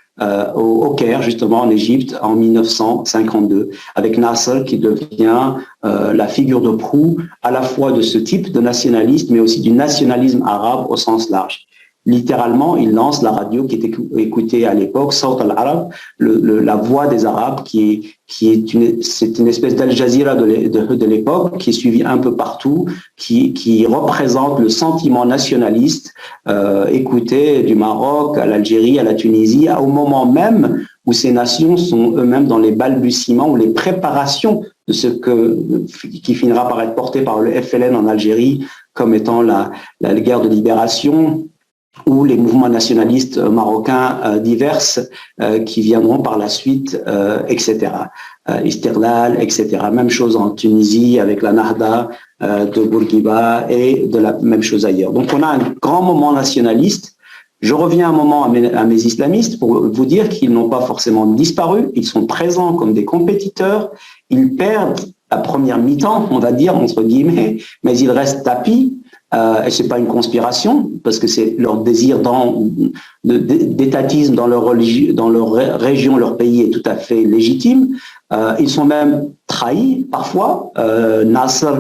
au Caire, justement en Égypte, en 1952, avec Nasser qui devient la figure de proue à la fois de ce type de nationalisme, mais aussi du nationalisme arabe au sens large. Littéralement, il lance la radio qui était écoutée à l'époque, Sawt al-Arab, la voix des Arabes, c'est une espèce d'Al Jazeera de l'époque, qui est suivie un peu partout, qui représente le sentiment nationaliste écouté du Maroc à l'Algérie, à la Tunisie, au moment même où ces nations sont eux-mêmes dans les balbutiements ou les préparations de ce qui finira par être porté par le FLN en Algérie comme étant la guerre de libération, ou les mouvements nationalistes marocains divers qui viendront par la suite, etc. Istiqlal, etc. Même chose en Tunisie avec la Nahda de Bourguiba et de la même chose ailleurs. Donc on a un grand moment nationaliste. Je reviens un moment à mes islamistes pour vous dire qu'ils n'ont pas forcément disparu, ils sont présents comme des compétiteurs, ils perdent la première mi-temps, on va dire, entre guillemets, mais ils restent tapis. Et c'est pas une conspiration, parce que c'est leur désir d'étatisme dans leur région, leur pays est tout à fait légitime. Ils sont même trahis parfois. Nasser,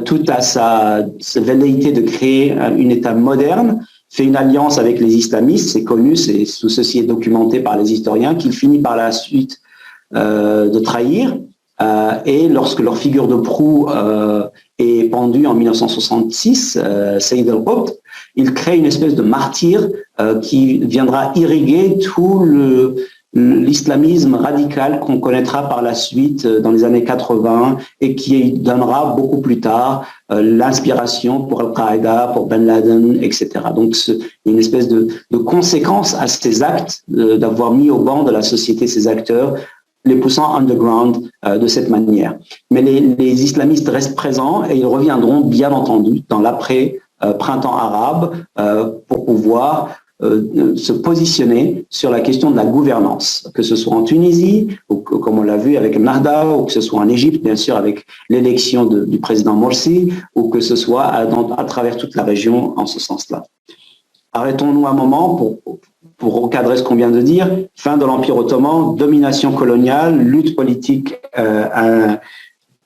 tout à sa velléité de créer un État moderne, fait une alliance avec les islamistes, c'est connu, tout ceci est documenté par les historiens, qu'il finit par la suite de trahir. Et lorsque leur figure de proue est pendue en 1966, Saïd el-Qutb, il crée une espèce de martyr qui viendra irriguer tout l'islamisme radical qu'on connaîtra par la suite dans les années 80 et qui donnera beaucoup plus tard l'inspiration pour Al-Qaïda, pour Ben Laden, etc. Donc une espèce de conséquence à ces actes, d'avoir mis au banc de la société ces acteurs, les poussant underground de cette manière. Mais les islamistes restent présents et ils reviendront bien entendu dans l'après-printemps arabe pour pouvoir se positionner sur la question de la gouvernance, que ce soit en Tunisie, ou comme on l'a vu avec Nahda, ou que ce soit en Égypte, bien sûr, avec l'élection du président Morsi, ou que ce soit à travers toute la région en ce sens-là. Arrêtons-nous un moment pour recadrer ce qu'on vient de dire. Fin de l'Empire ottoman, domination coloniale, lutte politique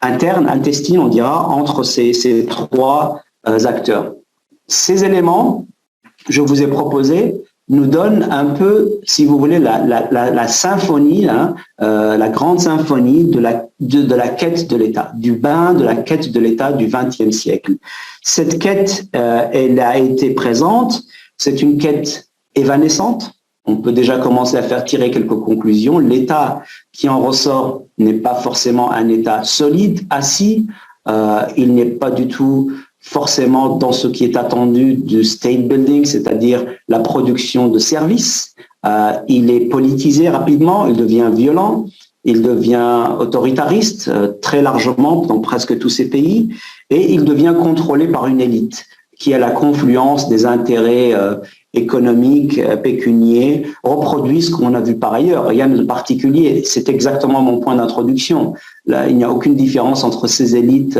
interne, intestine, on dira, entre ces trois acteurs. Ces éléments, je vous ai proposé nous donne un peu, si vous voulez, la symphonie, la grande symphonie de la quête de l'État, du bain de la quête de l'État du XXe siècle. Cette quête, elle a été présente, c'est une quête évanescente. On peut déjà commencer à faire tirer quelques conclusions. L'État qui en ressort n'est pas forcément un État solide, assis. Il n'est pas du tout forcément dans ce qui est attendu du state building, c'est-à-dire la production de services. Il est politisé rapidement, il devient violent, il devient autoritariste très largement dans presque tous ces pays, et il devient contrôlé par une élite qui a la confluence des intérêts économiques, pécuniers, reproduit ce qu'on a vu par ailleurs. Rien de particulier, c'est exactement mon point d'introduction. Là, il n'y a aucune différence entre ces élites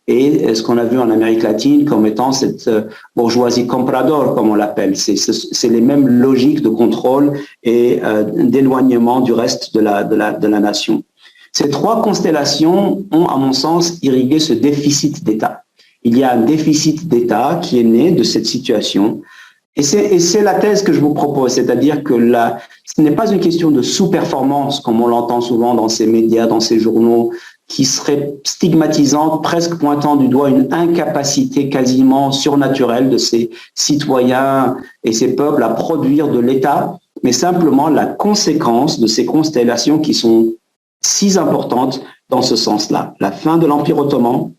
et ce qu'on a vu en Amérique latine comme étant cette bourgeoisie comprador, comme on l'appelle. C'est les mêmes logiques de contrôle et d'éloignement du reste de la nation. Ces trois constellations ont, à mon sens, irrigué ce déficit d'État. Il y a un déficit d'État qui est né de cette situation. Et c'est la thèse que je vous propose, c'est-à-dire que ce n'est pas une question de sous-performance, comme on l'entend souvent dans ces médias, dans ces journaux, qui serait stigmatisante, presque pointant du doigt une incapacité quasiment surnaturelle de ces citoyens et ces peuples à produire de l'État, mais simplement la conséquence de ces constellations qui sont si importantes dans ce sens-là. La fin de l'Empire ottoman,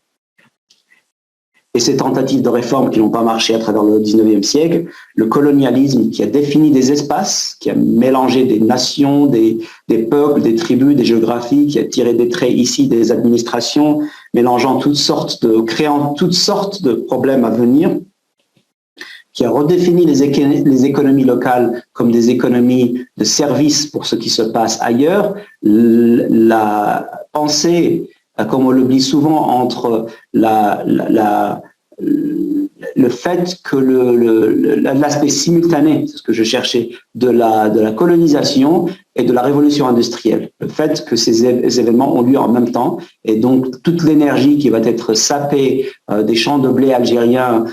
et ces tentatives de réforme qui n'ont pas marché à travers le 19e siècle, le colonialisme qui a défini des espaces, qui a mélangé des nations, des peuples, des tribus, des géographies, qui a tiré des traits ici des administrations, créant toutes sortes de problèmes à venir, qui a redéfini les économies locales comme des économies de services pour ce qui se passe ailleurs. La pensée, comme on l'oublie souvent, entre le fait que l'aspect simultané, c'est ce que je cherchais, de la colonisation et de la révolution industrielle. Le fait que ces événements ont lieu en même temps, et donc toute l'énergie qui va être sapée des champs de blé algériens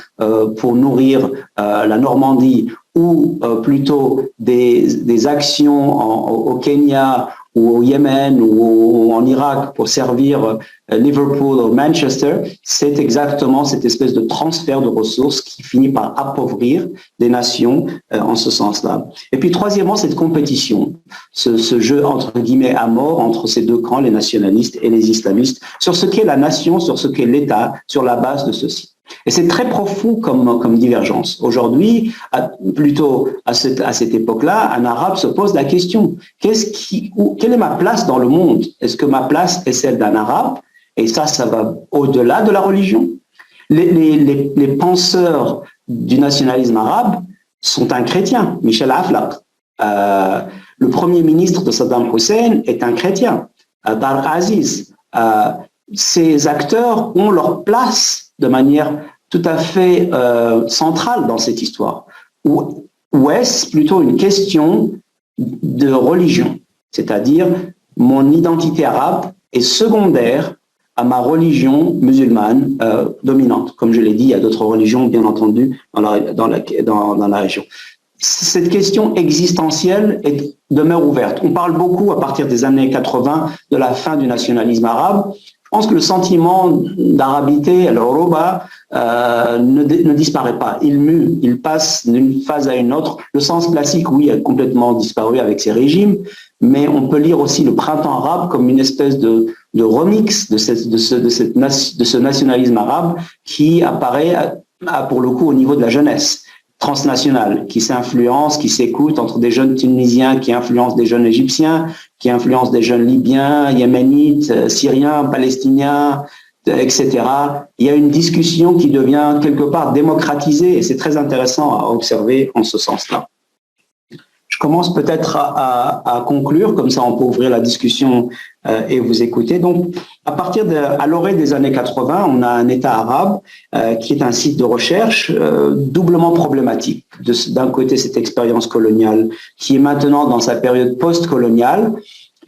pour nourrir la Normandie, ou plutôt des actions au Kenya, ou au Yémen, ou en Irak pour servir Liverpool ou Manchester, c'est exactement cette espèce de transfert de ressources qui finit par appauvrir des nations en ce sens-là. Et puis troisièmement, cette compétition, ce jeu entre guillemets à mort entre ces deux camps, les nationalistes et les islamistes, sur ce qu'est la nation, sur ce qu'est l'État, sur la base de ceci. Et c'est très profond comme divergence. Aujourd'hui, plutôt à cette époque-là, un arabe se pose la question, quelle est ma place dans le monde? Est-ce que ma place est celle d'un arabe? Et ça va au-delà de la religion. Les penseurs du nationalisme arabe sont un chrétien, Michel Aflaq. Le premier ministre de Saddam Hussein est un chrétien, Tariq Aziz. Ces acteurs ont leur place de manière tout à fait centrale dans cette histoire. Ou est-ce plutôt une question de religion? C'est-à-dire, mon identité arabe est secondaire à ma religion musulmane dominante. Comme je l'ai dit, il y a d'autres religions, bien entendu, dans la région. Cette question existentielle demeure ouverte. On parle beaucoup, à partir des années 80, de la fin du nationalisme arabe. Je pense que le sentiment d'arabité, l'Europa, ne disparaît pas. Il mue, il passe d'une phase à une autre. Le sens classique, oui, a complètement disparu avec ces régimes, mais on peut lire aussi le printemps arabe comme une espèce de remix de ce nationalisme arabe qui apparaît, pour le coup, au niveau de la jeunesse transnationale, qui s'influence, qui s'écoute entre des jeunes Tunisiens qui influencent des jeunes Égyptiens, qui influencent des jeunes Libyens, Yéménites, Syriens, Palestiniens, etc. Il y a une discussion qui devient quelque part démocratisée et c'est très intéressant à observer en ce sens-là. Je commence peut-être à conclure, comme ça on peut ouvrir la discussion et vous écouter. Donc, à l'orée des années 80, on a un État arabe qui est un site de recherche doublement problématique. D'un côté, cette expérience coloniale qui est maintenant dans sa période post-coloniale.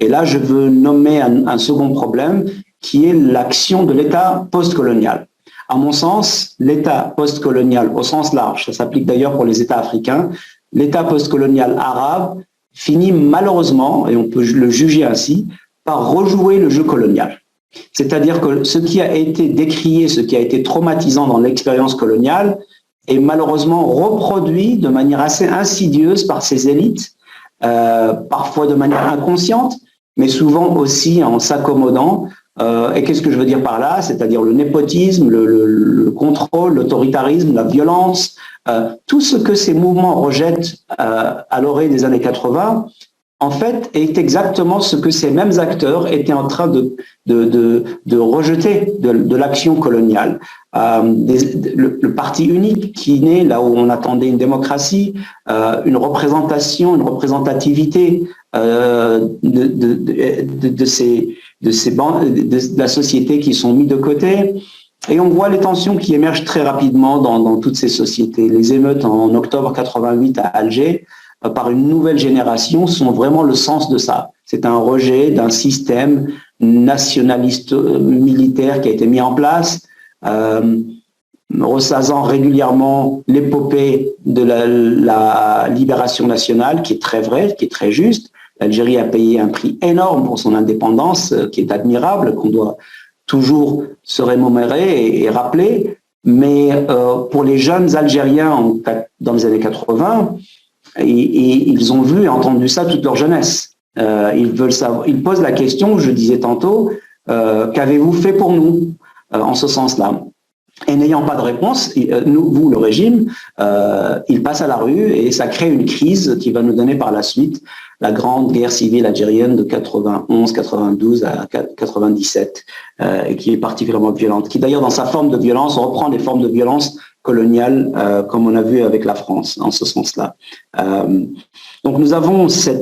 Et là, je veux nommer un second problème qui est l'action de l'État post-colonial. À mon sens, l'État post-colonial, au sens large, ça s'applique d'ailleurs pour les États africains, l'État postcolonial arabe finit malheureusement, et on peut le juger ainsi, par rejouer le jeu colonial. C'est-à-dire que ce qui a été décrié, ce qui a été traumatisant dans l'expérience coloniale, est malheureusement reproduit de manière assez insidieuse par ces élites, parfois de manière inconsciente, mais souvent aussi en s'accommodant. Et qu'est-ce que je veux dire par là? C'est-à-dire le népotisme, le contrôle, l'autoritarisme, la violence, tout ce que ces mouvements rejettent à l'orée des années 80, en fait, est exactement ce que ces mêmes acteurs étaient en train de rejeter de l'action coloniale. Le parti unique qui naît là où on attendait une démocratie, une représentation, une représentativité de la société qui sont mis de côté. Et on voit les tensions qui émergent très rapidement dans toutes ces sociétés. Les émeutes en octobre 88 à Alger, par une nouvelle génération, sont vraiment le sens de ça. C'est un rejet d'un système nationaliste militaire qui a été mis en place, ressaisant régulièrement l'épopée de la libération nationale, qui est très vraie, qui est très juste. L'Algérie a payé un prix énorme pour son indépendance, qui est admirable, qu'on doit toujours se remémorer et rappeler. Mais pour les jeunes Algériens dans les années 80, ils ont vu et entendu ça toute leur jeunesse. Ils veulent savoir, ils posent la question, je disais tantôt, qu'avez-vous fait pour nous en ce sens-là? Et n'ayant pas de réponse, vous, le régime, il passe à la rue et ça crée une crise qui va nous donner par la suite la grande guerre civile algérienne de 91, 92 à 97, et qui est particulièrement violente, qui d'ailleurs dans sa forme de violence reprend les formes de violence coloniale, comme on a vu avec la France, en ce sens-là. Donc nous avons ces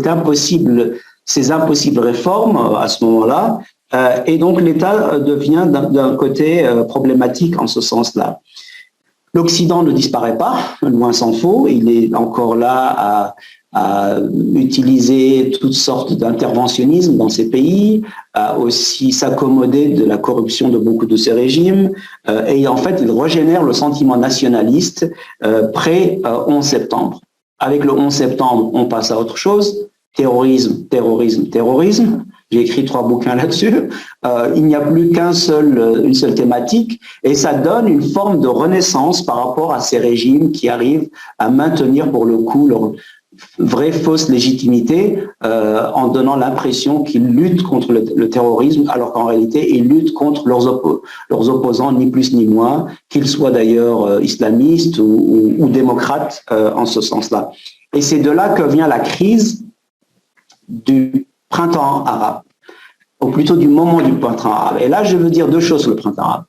impossibles réformes à ce moment-là, et donc l'État devient d'un côté problématique en ce sens-là. L'Occident ne disparaît pas, loin s'en faut, il est encore là à utiliser toutes sortes d'interventionnisme dans ces pays, à aussi s'accommoder de la corruption de beaucoup de ces régimes, et en fait il régénère le sentiment nationaliste pré-11 septembre. Avec le 11 septembre, on passe à autre chose, terrorisme, terrorisme, terrorisme. J'ai écrit 3 bouquins là-dessus. Il n'y a plus une seule thématique, et ça donne une forme de renaissance par rapport à ces régimes qui arrivent à maintenir pour le coup leur vraie fausse légitimité en donnant l'impression qu'ils luttent contre le terrorisme, alors qu'en réalité ils luttent contre leurs opposants, ni plus ni moins, qu'ils soient d'ailleurs islamistes ou démocrates en ce sens-là. Et c'est de là que vient la crise du printemps arabe, ou plutôt du moment du printemps arabe. Et là, je veux dire 2 choses sur le printemps arabe.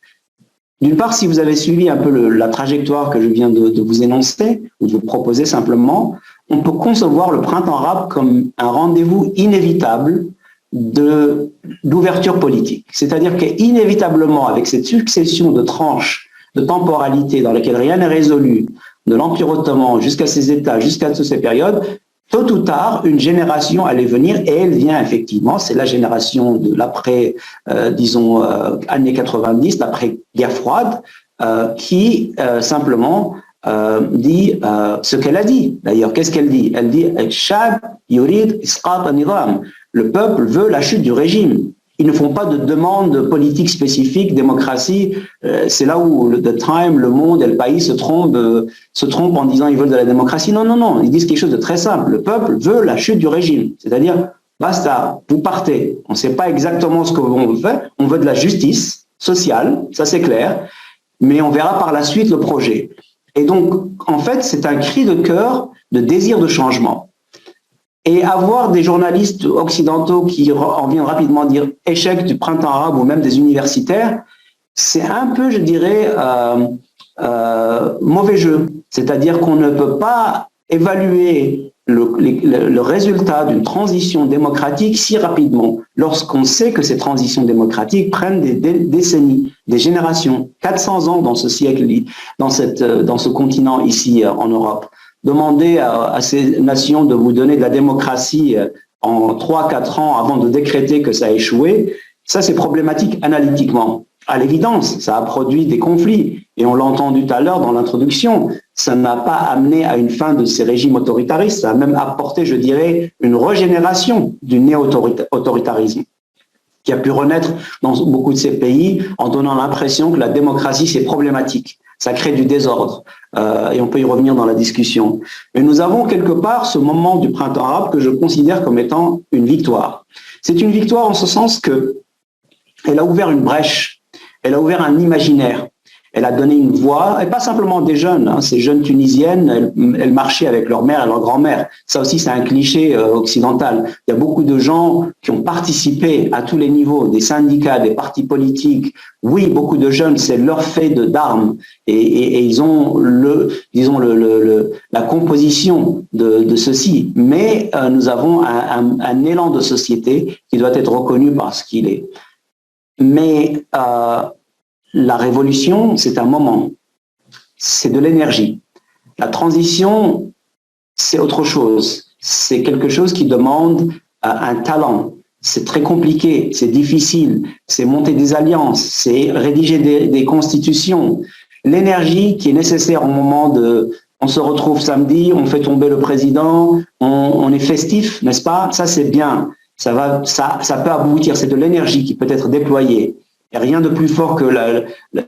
D'une part, si vous avez suivi un peu la trajectoire que je viens de vous énoncer, ou de vous proposer simplement, on peut concevoir le printemps arabe comme un rendez-vous inévitable d'ouverture politique. C'est-à-dire qu'inévitablement, avec cette succession de tranches de temporalité dans lesquelles rien n'est résolu, de l'Empire ottoman jusqu'à ces États, jusqu'à toutes ces périodes, tôt ou tard, une génération allait venir, et elle vient effectivement, c'est la génération de l'après, années 90, l'après guerre froide, qui simplement dit ce qu'elle a dit. D'ailleurs, qu'est-ce qu'elle dit? Elle dit « Shab yurid isqat an-nizam » Le peuple veut la chute du régime. Ils ne font pas de demande politique spécifique, démocratie. C'est là où The Time, Le Monde et Le Pays se trompent en disant ils veulent de la démocratie. Non, non, non. Ils disent quelque chose de très simple. Le peuple veut la chute du régime. C'est-à-dire, basta, vous partez. On ne sait pas exactement ce que l'on veut. On veut de la justice sociale, ça c'est clair. Mais on verra par la suite le projet. Et donc, en fait, c'est un cri de cœur de désir de changement. Et avoir des journalistes occidentaux qui en viennent rapidement dire échec du printemps arabe ou même des universitaires, c'est un peu, je dirais, mauvais jeu. C'est-à-dire qu'on ne peut pas évaluer le résultat d'une transition démocratique si rapidement, lorsqu'on sait que ces transitions démocratiques prennent des décennies, des générations, 400 ans dans ce siècle, dans ce continent ici en Europe. Demander à ces nations de vous donner de la démocratie en 3-4 ans avant de décréter que ça a échoué, ça c'est problématique analytiquement. À l'évidence, ça a produit des conflits. Et on l'a entendu tout à l'heure dans l'introduction, ça n'a pas amené à une fin de ces régimes autoritaristes, ça a même apporté, je dirais, une régénération du néo-autoritarisme qui a pu renaître dans beaucoup de ces pays en donnant l'impression que la démocratie, c'est problématique. Ça crée du désordre et on peut y revenir dans la discussion. Mais nous avons quelque part ce moment du printemps arabe que je considère comme étant une victoire. C'est une victoire en ce sens que elle a ouvert une brèche, elle a ouvert un imaginaire, elle a donné une voix, et pas simplement des jeunes, hein, ces jeunes tunisiennes, elles marchaient avec leur mère et leur grand-mère. Ça aussi, c'est un cliché occidental. Il y a beaucoup de gens qui ont participé à tous les niveaux, des syndicats, des partis politiques. Oui, beaucoup de jeunes, c'est leur fait d'armes, et ils ont la composition de ceci. Mais nous avons un élan de société qui doit être reconnu par ce qu'il est. Mais la révolution, c'est un moment, c'est de l'énergie. La transition, c'est autre chose. C'est quelque chose qui demande un talent. C'est très compliqué, c'est difficile, c'est monter des alliances, c'est rédiger des constitutions. L'énergie qui est nécessaire au moment de... On se retrouve samedi, on fait tomber le président, on est festif, n'est-ce pas? Ça, c'est bien. Ça peut aboutir, c'est de l'énergie qui peut être déployée. Il n'y a rien de plus fort que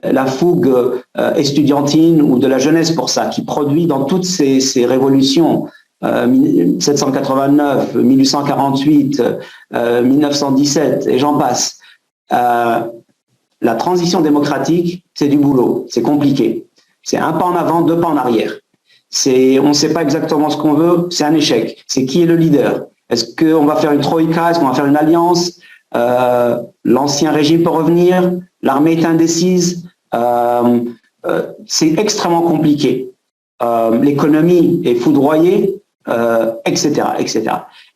la fougue estudiantine ou de la jeunesse pour ça, qui produit dans toutes ces révolutions, 1789, 1848, 1917, et j'en passe. La transition démocratique, c'est du boulot, c'est compliqué. C'est un pas en avant, deux pas en arrière. On ne sait pas exactement ce qu'on veut, c'est un échec. C'est qui est le leader? Est-ce qu'on va faire une troïka? Est-ce qu'on va faire une alliance? L'ancien régime peut revenir, l'armée est indécise, c'est extrêmement compliqué. L'économie est foudroyée, etc., etc.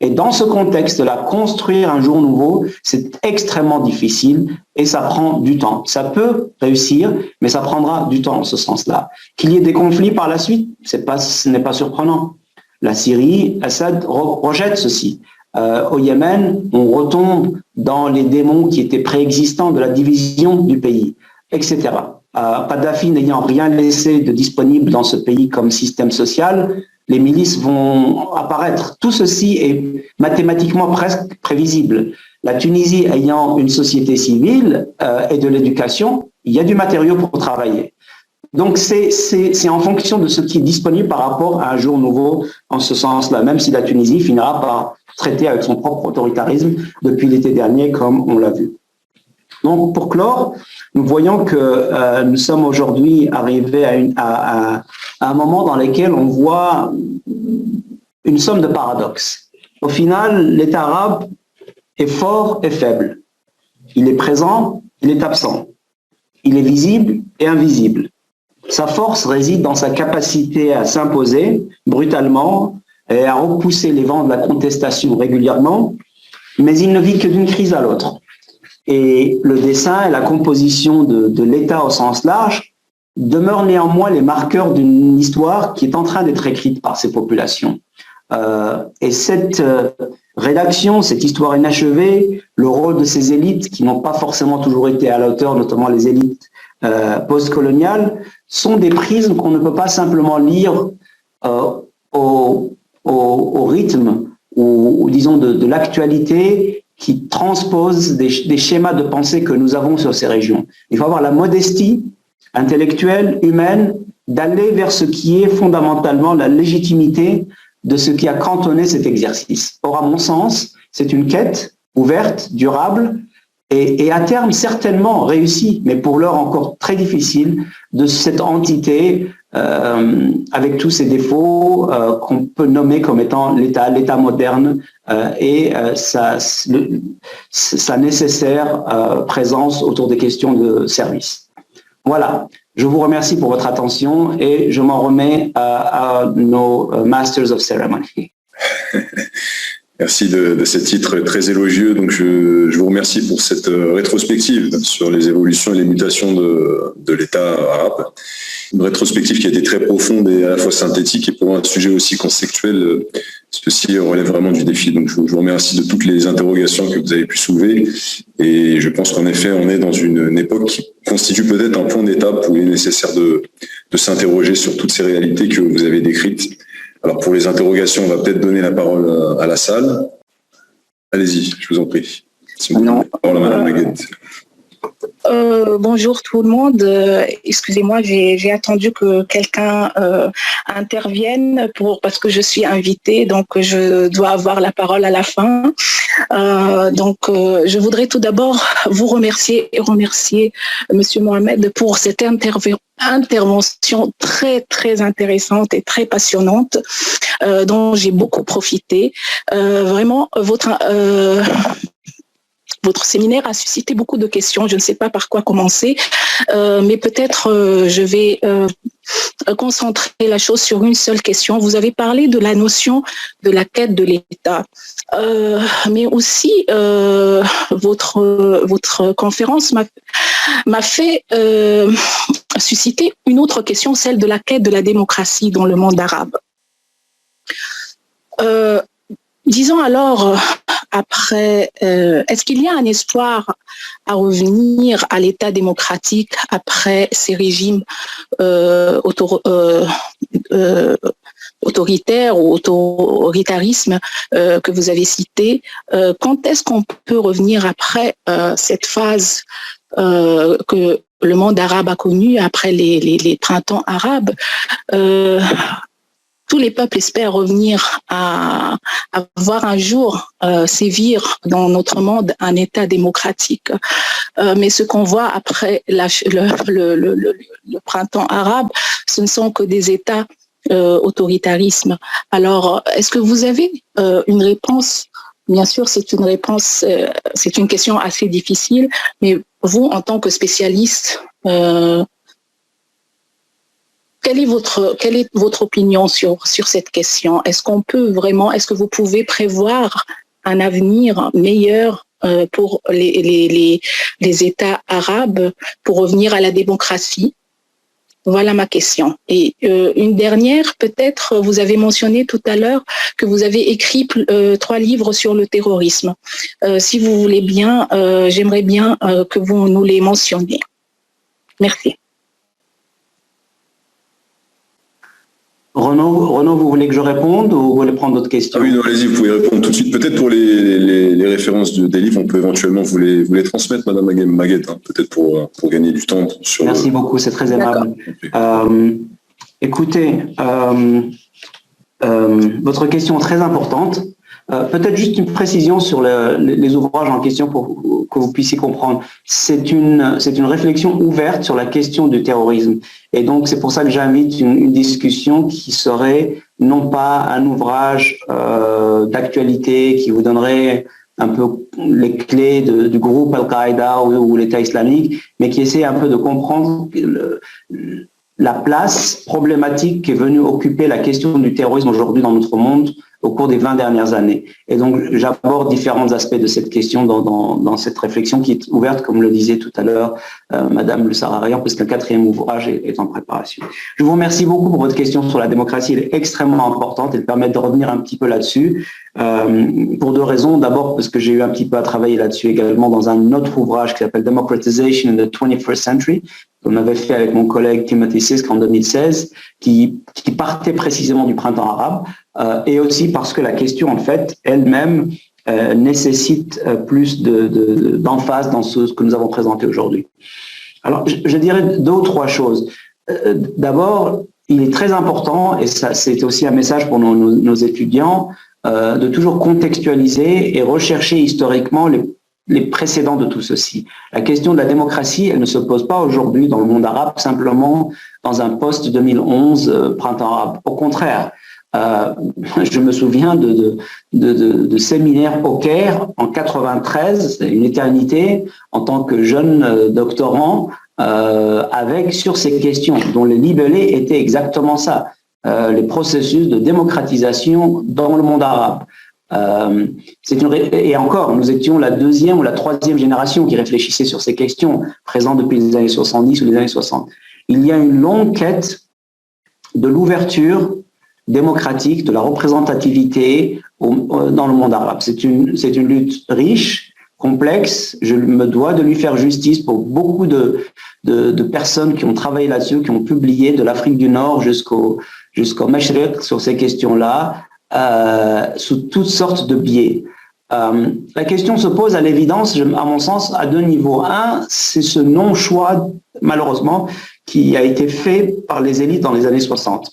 Et dans ce contexte-là, construire un jour nouveau, c'est extrêmement difficile et ça prend du temps. Ça peut réussir, mais ça prendra du temps en ce sens-là. Qu'il y ait des conflits par la suite, ce n'est pas surprenant. La Syrie, Assad rejette ceci. Au Yémen, on retombe dans les démons qui étaient préexistants de la division du pays, etc. Kadhafi n'ayant rien laissé de disponible dans ce pays comme système social, les milices vont apparaître. Tout ceci est mathématiquement presque prévisible. La Tunisie ayant une société civile et de l'éducation, il y a du matériau pour travailler. Donc c'est en fonction de ce qui est disponible par rapport à un jour nouveau en ce sens-là, même si la Tunisie finira par traiter avec son propre autoritarisme depuis l'été dernier, comme on l'a vu. Donc pour clore, nous voyons que nous sommes aujourd'hui arrivés à un moment dans lequel on voit une somme de paradoxes. Au final, l'État arabe est fort et faible. Il est présent, il est absent. Il est visible et invisible. Sa force réside dans sa capacité à s'imposer brutalement et à repousser les vents de la contestation régulièrement, mais il ne vit que d'une crise à l'autre. Et le dessin et la composition de l'État au sens large demeurent néanmoins les marqueurs d'une histoire qui est en train d'être écrite par ces populations. Et cette rédaction, cette histoire inachevée, le rôle de ces élites qui n'ont pas forcément toujours été à la hauteur, notamment les élites postcoloniales, sont des prismes qu'on ne peut pas simplement lire au rythme ou disons de l'actualité qui transpose des schémas de pensée que nous avons sur ces régions. Il faut avoir la modestie intellectuelle, humaine, d'aller vers ce qui est fondamentalement la légitimité de ce qui a cantonné cet exercice. Or, à mon sens, c'est une quête ouverte, durable, et à terme certainement réussie, mais pour l'heure encore très difficile, de cette entité avec tous ses défauts qu'on peut nommer comme étant l'État moderne et sa nécessaire présence autour des questions de service. Voilà, je vous remercie pour votre attention et je m'en remets à nos Masters of Ceremony. Merci de ces titres très élogieux. Donc, je vous remercie pour cette rétrospective sur les évolutions et les mutations de l'État arabe. Une rétrospective qui a été très profonde et à la fois synthétique, et pour un sujet aussi conceptuel, ceci relève vraiment du défi. Donc, je vous remercie de toutes les interrogations que vous avez pu soulever. Et je pense qu'en effet, on est dans une époque qui constitue peut-être un point d'étape où il est nécessaire de s'interroger sur toutes ces réalités que vous avez décrites. Alors, pour les interrogations, on va peut-être donner la parole à la salle. Allez-y, je vous en prie. Si vous la parole à Madame Maguette. Bonjour tout le monde. Excusez-moi, j'ai attendu que quelqu'un intervienne parce que je suis invitée, donc je dois avoir la parole à la fin. Je voudrais tout d'abord vous remercier Monsieur Mohamed pour cette intervention très très intéressante et très passionnante dont j'ai beaucoup profité. Vraiment, votre séminaire a suscité beaucoup de questions. Je ne sais pas par quoi commencer, mais peut-être je vais concentrer la chose sur une seule question. Vous avez parlé de la notion de la quête de l'État, mais aussi votre conférence m'a fait susciter une autre question, celle de la quête de la démocratie dans le monde arabe. Disons alors, après, est-ce qu'il y a un espoir à revenir à l'État démocratique après ces régimes autoritaires ou autoritarisme que vous avez cités? Quand est-ce qu'on peut revenir après cette phase que le monde arabe a connue, après les printemps arabes? Tous les peuples espèrent revenir à voir un jour sévir dans notre monde un État démocratique. Mais ce qu'on voit après le printemps arabe, ce ne sont que des États autoritarisme. Alors, est-ce que vous avez une réponse? Bien sûr, c'est une question assez difficile, mais vous, en tant que spécialiste, quelle est votre opinion sur cette question? Est-ce que vous pouvez prévoir un avenir meilleur pour les États arabes pour revenir à la démocratie? Voilà ma question. Et une dernière, peut-être, vous avez mentionné tout à l'heure que vous avez écrit 3 livres sur le terrorisme. Si vous voulez bien, j'aimerais bien que vous nous les mentionniez. Merci. Renaud, vous voulez que je réponde ou vous voulez prendre d'autres questions? Ah oui, non, allez-y, vous pouvez répondre tout de suite. Peut-être pour les références des livres, on peut éventuellement vous les transmettre, Madame Maguette, hein, peut-être pour gagner du temps. Merci beaucoup, c'est très aimable. Écoutez, votre question est très importante. Peut-être juste une précision sur les ouvrages en question pour que vous puissiez comprendre. C'est une réflexion ouverte sur la question du terrorisme. Et donc, c'est pour ça que j'invite une discussion qui serait non pas un ouvrage d'actualité qui vous donnerait un peu les clés du groupe Al-Qaïda ou l'État islamique, mais qui essaie un peu de comprendre la place problématique qui est venue occuper la question du terrorisme aujourd'hui dans notre monde au cours des 20 dernières années. Et donc, j'aborde différents aspects de cette question dans cette réflexion qui est ouverte, comme le disait tout à l'heure Madame Le Sararian, parce qu'un 4e ouvrage est en préparation. Je vous remercie beaucoup pour votre question sur la démocratie. Elle est extrêmement importante. Elle permet de revenir un petit peu là-dessus pour 2 raisons. D'abord, parce que j'ai eu un petit peu à travailler là-dessus également dans un autre ouvrage qui s'appelle Democratization in the 21st Century, qu'on avait fait avec mon collègue Timothy Sisk en 2016, qui partait précisément du printemps arabe, et aussi parce que la question, en fait, elle-même nécessite plus d'emphase dans ce que nous avons présenté aujourd'hui. Alors, je dirais 2 ou 3 choses. D'abord, il est très important, et ça c'est aussi un message pour nos étudiants, de toujours contextualiser et rechercher historiquement les précédents de tout ceci. La question de la démocratie, elle ne se pose pas aujourd'hui dans le monde arabe simplement dans un post-2011 printemps arabe. Au contraire, je me souviens de séminaires au Caire en 93, c'est une éternité, en tant que jeune doctorant, sur ces questions, dont les libellés étaient exactement ça, les processus de démocratisation dans le monde arabe. Et encore, nous étions la deuxième ou la troisième génération qui réfléchissait sur ces questions, présentes depuis les années 70 ou les années 60. Il y a une longue quête de l'ouverture démocratique, de la représentativité dans le monde arabe. C'est une lutte riche, complexe. Je me dois de lui faire justice pour beaucoup de personnes qui ont travaillé là-dessus, qui ont publié de l'Afrique du Nord jusqu'au Mashriq sur ces questions-là, sous toutes sortes de biais. La question se pose à l'évidence, à mon sens, à deux niveaux. Un, c'est ce non-choix, malheureusement, qui a été fait par les élites dans les années 60.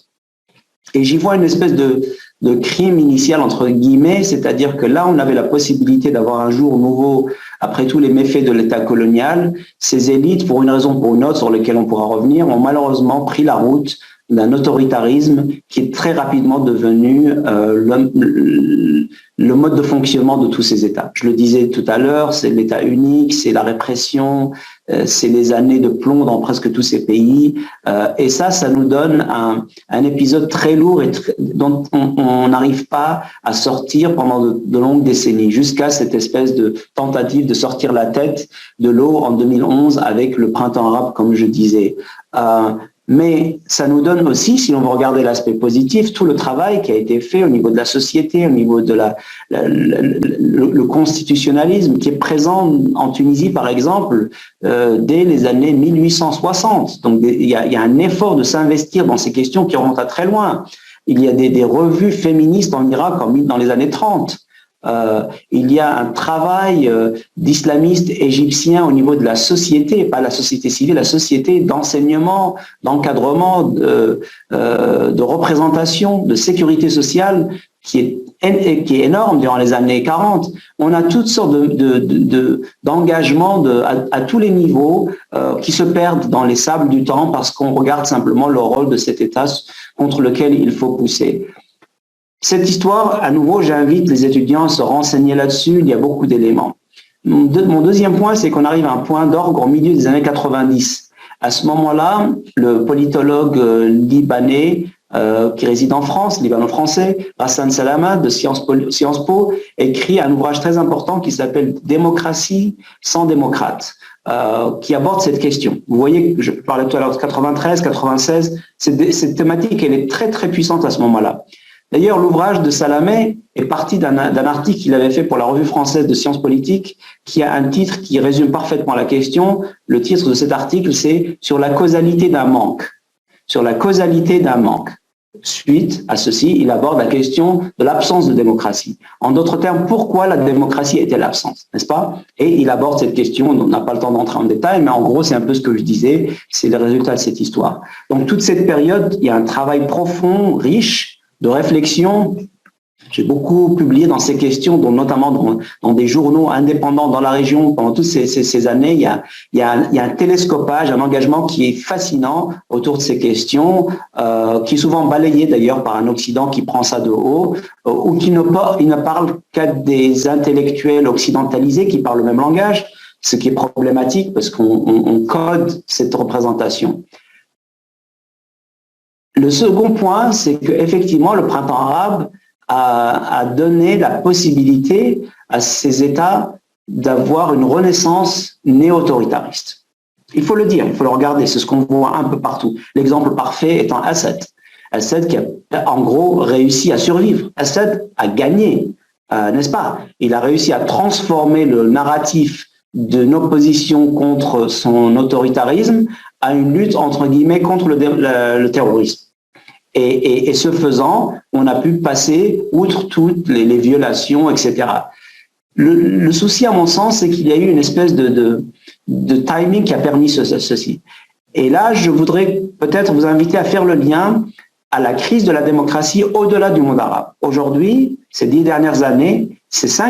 Et j'y vois une espèce de crime initial, entre guillemets, c'est-à-dire que là, on avait la possibilité d'avoir un jour nouveau, après tous les méfaits de l'État colonial. Ces élites, pour une raison ou pour une autre, sur lesquelles on pourra revenir, ont malheureusement pris la route d'un autoritarisme qui est très rapidement devenu le mode de fonctionnement de tous ces États. Je le disais tout à l'heure, c'est l'État unique, c'est la répression, c'est les années de plomb dans presque tous ces pays. Et ça nous donne un épisode très lourd et dont on n'arrive pas à sortir pendant de longues décennies, jusqu'à cette espèce de tentative de sortir la tête de l'eau en 2011 avec le printemps arabe, comme je disais. Mais ça nous donne aussi, si on veut regarder l'aspect positif, tout le travail qui a été fait au niveau de la société, au niveau de le constitutionnalisme qui est présent en Tunisie, par exemple, dès les années 1860. Donc, il y a un effort de s'investir dans ces questions qui remontent à très loin. Il y a des revues féministes en Irak comme dans les années 30. Il y a un travail d'islamistes égyptiens au niveau de la société, pas la société civile, la société d'enseignement, d'encadrement, de représentation, de sécurité sociale qui est énorme durant les années 40. On a toutes sortes d'engagements à tous les niveaux qui se perdent dans les sables du temps parce qu'on regarde simplement le rôle de cet État contre lequel il faut pousser. Cette histoire, à nouveau, j'invite les étudiants à se renseigner là-dessus. Il y a beaucoup d'éléments. Mon deuxième point, c'est qu'on arrive à un point d'orgue au milieu des années 90. À ce moment-là, le politologue libanais qui réside en France, libano-français, Hassan Salama de Sciences Po, écrit un ouvrage très important qui s'appelle « Démocratie sans démocrate ». Qui aborde cette question. Vous voyez, je parlais tout à l'heure de 93, 96, cette thématique, elle est très, très puissante à ce moment-là. D'ailleurs, l'ouvrage de Salamé est parti d'un article qu'il avait fait pour la Revue française de sciences politiques, qui a un titre qui résume parfaitement la question. Le titre de cet article, c'est « Sur la causalité d'un manque ». Sur la causalité d'un manque. Suite à ceci, il aborde la question de l'absence de démocratie. En d'autres termes, pourquoi la démocratie est-elle absente, n'est-ce pas? Et il aborde cette question, on n'a pas le temps d'entrer en détail, mais en gros, c'est un peu ce que je disais, c'est le résultat de cette histoire. Donc, toute cette période, il y a un travail profond, riche, de réflexion. J'ai beaucoup publié dans ces questions, dont notamment dans des journaux indépendants dans la région pendant toutes ces années. Il y a un télescopage, un engagement qui est fascinant autour de ces questions, qui est souvent balayé d'ailleurs par un Occident qui prend ça de haut, ou qui ne parle qu'à des intellectuels occidentalisés qui parlent le même langage, ce qui est problématique parce qu'on code cette représentation. Le second point, c'est qu'effectivement, le printemps arabe a donné la possibilité à ces États d'avoir une renaissance néo-autoritariste. Il faut le dire, il faut le regarder, c'est ce qu'on voit un peu partout. L'exemple parfait étant Assad. Assad qui a en gros réussi à survivre. Assad a gagné, n'est-ce pas? Il a réussi à transformer le narratif d'une opposition contre son autoritarisme à une lutte, entre guillemets, contre le terrorisme. Et ce faisant, on a pu passer outre toutes les violations, etc. Le souci, à mon sens, c'est qu'il y a eu une espèce de timing qui a permis ceci. Et là, je voudrais peut-être vous inviter à faire le lien à la crise de la démocratie au-delà du monde arabe. Aujourd'hui, ces 5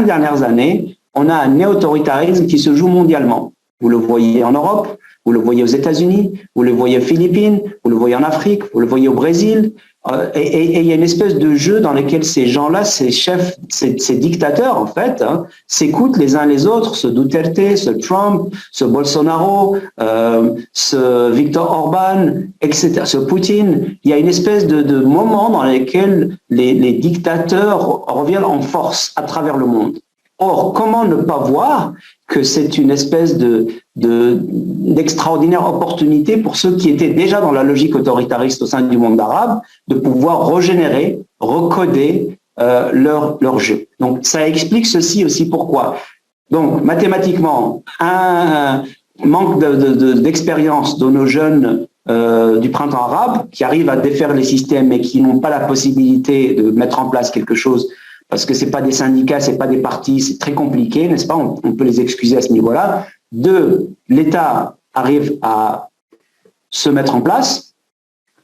dernières années, on a un néo-autoritarisme qui se joue mondialement. Vous le voyez en Europe, vous le voyez aux États-Unis, vous le voyez aux Philippines, vous le voyez en Afrique, vous le voyez au Brésil, Et il y a une espèce de jeu dans lequel ces gens-là, ces chefs, ces dictateurs, en fait, s'écoutent les uns les autres, ce Duterte, ce Trump, ce Bolsonaro, ce Viktor Orban, etc., ce Poutine. Il y a une espèce de moment dans lequel les dictateurs reviennent en force à travers le monde. Or, comment ne pas voir que c'est une espèce d'extraordinaire opportunité pour ceux qui étaient déjà dans la logique autoritariste au sein du monde arabe de pouvoir régénérer, recoder leur jeu. Donc, ça explique ceci aussi pourquoi. Donc, mathématiquement, un manque d'expérience de nos jeunes du printemps arabe qui arrivent à défaire les systèmes et qui n'ont pas la possibilité de mettre en place quelque chose parce que c'est pas des syndicats, c'est pas des partis, c'est très compliqué, n'est-ce pas? On peut les excuser à ce niveau-là. 2, l'État arrive à se mettre en place.